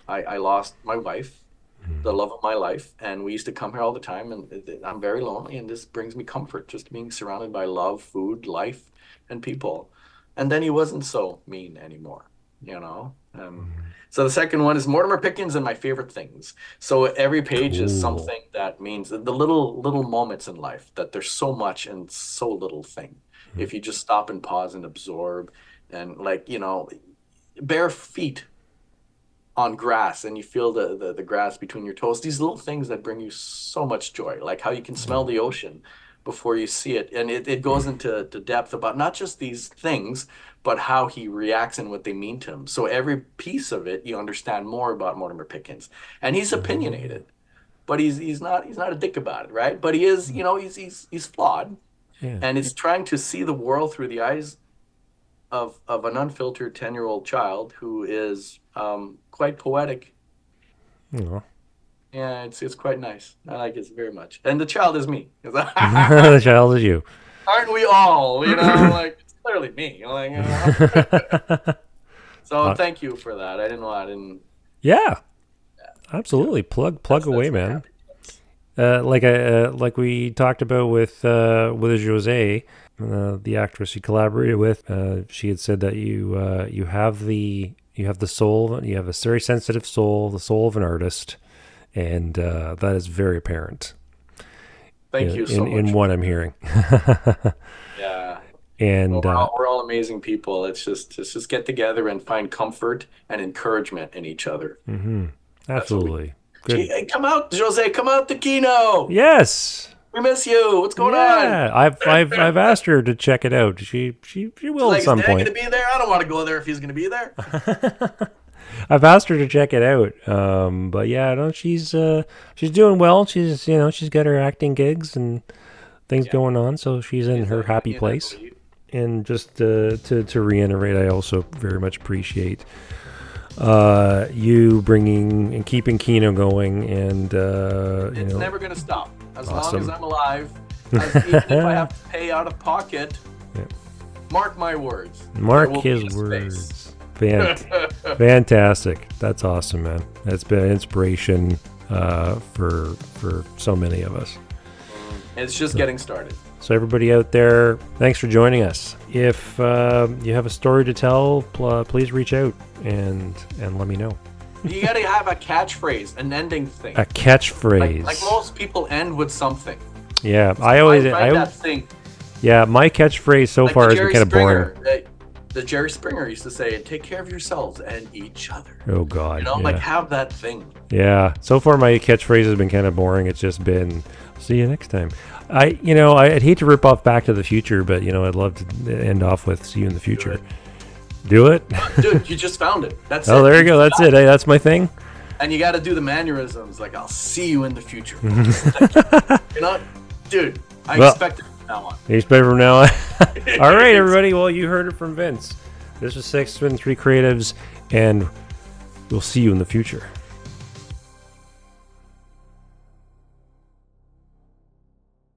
I lost my wife, the love of my life, and we used to come here all the time, and I'm very lonely, and this brings me comfort, just being surrounded by love, food, life, and people. And then he wasn't so mean anymore, So the second one is Mortimer Pickens and My Favorite Things. So every page is something that means the little moments in life, that there's so much and so little thing. If you just stop and pause and absorb, and bare feet on grass, and you feel the grass between your toes, these little things that bring you so much joy, like how you can smell the ocean before you see it. And it goes into depth about not just these things, but how he reacts and what they mean to him. So every piece of it, you understand more about Mortimer Pickens. And he's opinionated, but he's not a dick about it, right? But he is, he's flawed. Yeah. And it's trying to see the world through the eyes of an unfiltered 10-year-old child who is quite poetic. Yeah, it's quite nice. I like it very much. And the child is me. The child is you. Aren't we all? Like, it's clearly me. So thank you for that. I didn't. Yeah. Absolutely. Plug away, man. Like we talked about with Jose, the actress you collaborated with, she had said that you have the soul, you have a very sensitive soul, the soul of an artist, and that is very apparent. Thank you so much. In what I'm hearing. Yeah. And we're all amazing people. Let's just get together and find comfort and encouragement in each other. Mm-hmm. Absolutely. Good. Hey, come out, Jose. Come out to Kino. Yes. We miss you. What's going on? Yeah, I've asked her to check it out. She will at some point. Is Dad going to be there? I don't want to go there if he's going to be there. I've asked her to check it out. But yeah, no, she's doing well. She's got her acting gigs and things going on, so she's in her happy place. And just to reiterate, I also very much appreciate you bringing and keeping Kino going, and it's never going to stop as long as I'm alive. Even if I have to pay out of pocket, mark my words. Mark his words. Fantastic. That's awesome, man. That's been an inspiration for so many of us. It's just getting started. So everybody out there, thanks for joining us. If you have a story to tell, please reach out and let me know. You got to have a catchphrase, an ending thing. A catchphrase. Like most people end with something. Yeah, so I always that thing. Yeah, my catchphrase so far has been kind of boring. The Jerry Springer used to say, "Take care of yourselves and each other." Oh God, like have that thing. Yeah, so far my catchphrase has been kind of boring. It's just been, "See you next time." I'd hate to rip off Back to the Future, but I'd love to end off with "See you in the future." Do it. Dude, you just found it. That's it. Oh, there you go. That's it. Hey, that's my thing. And you got to do the mannerisms, like I'll see you in the future. You're not, dude. I expect it from now on. You expect from now on. All right, everybody. Well, you heard it from Vince. This was 613 Creatives, and we'll see you in the future.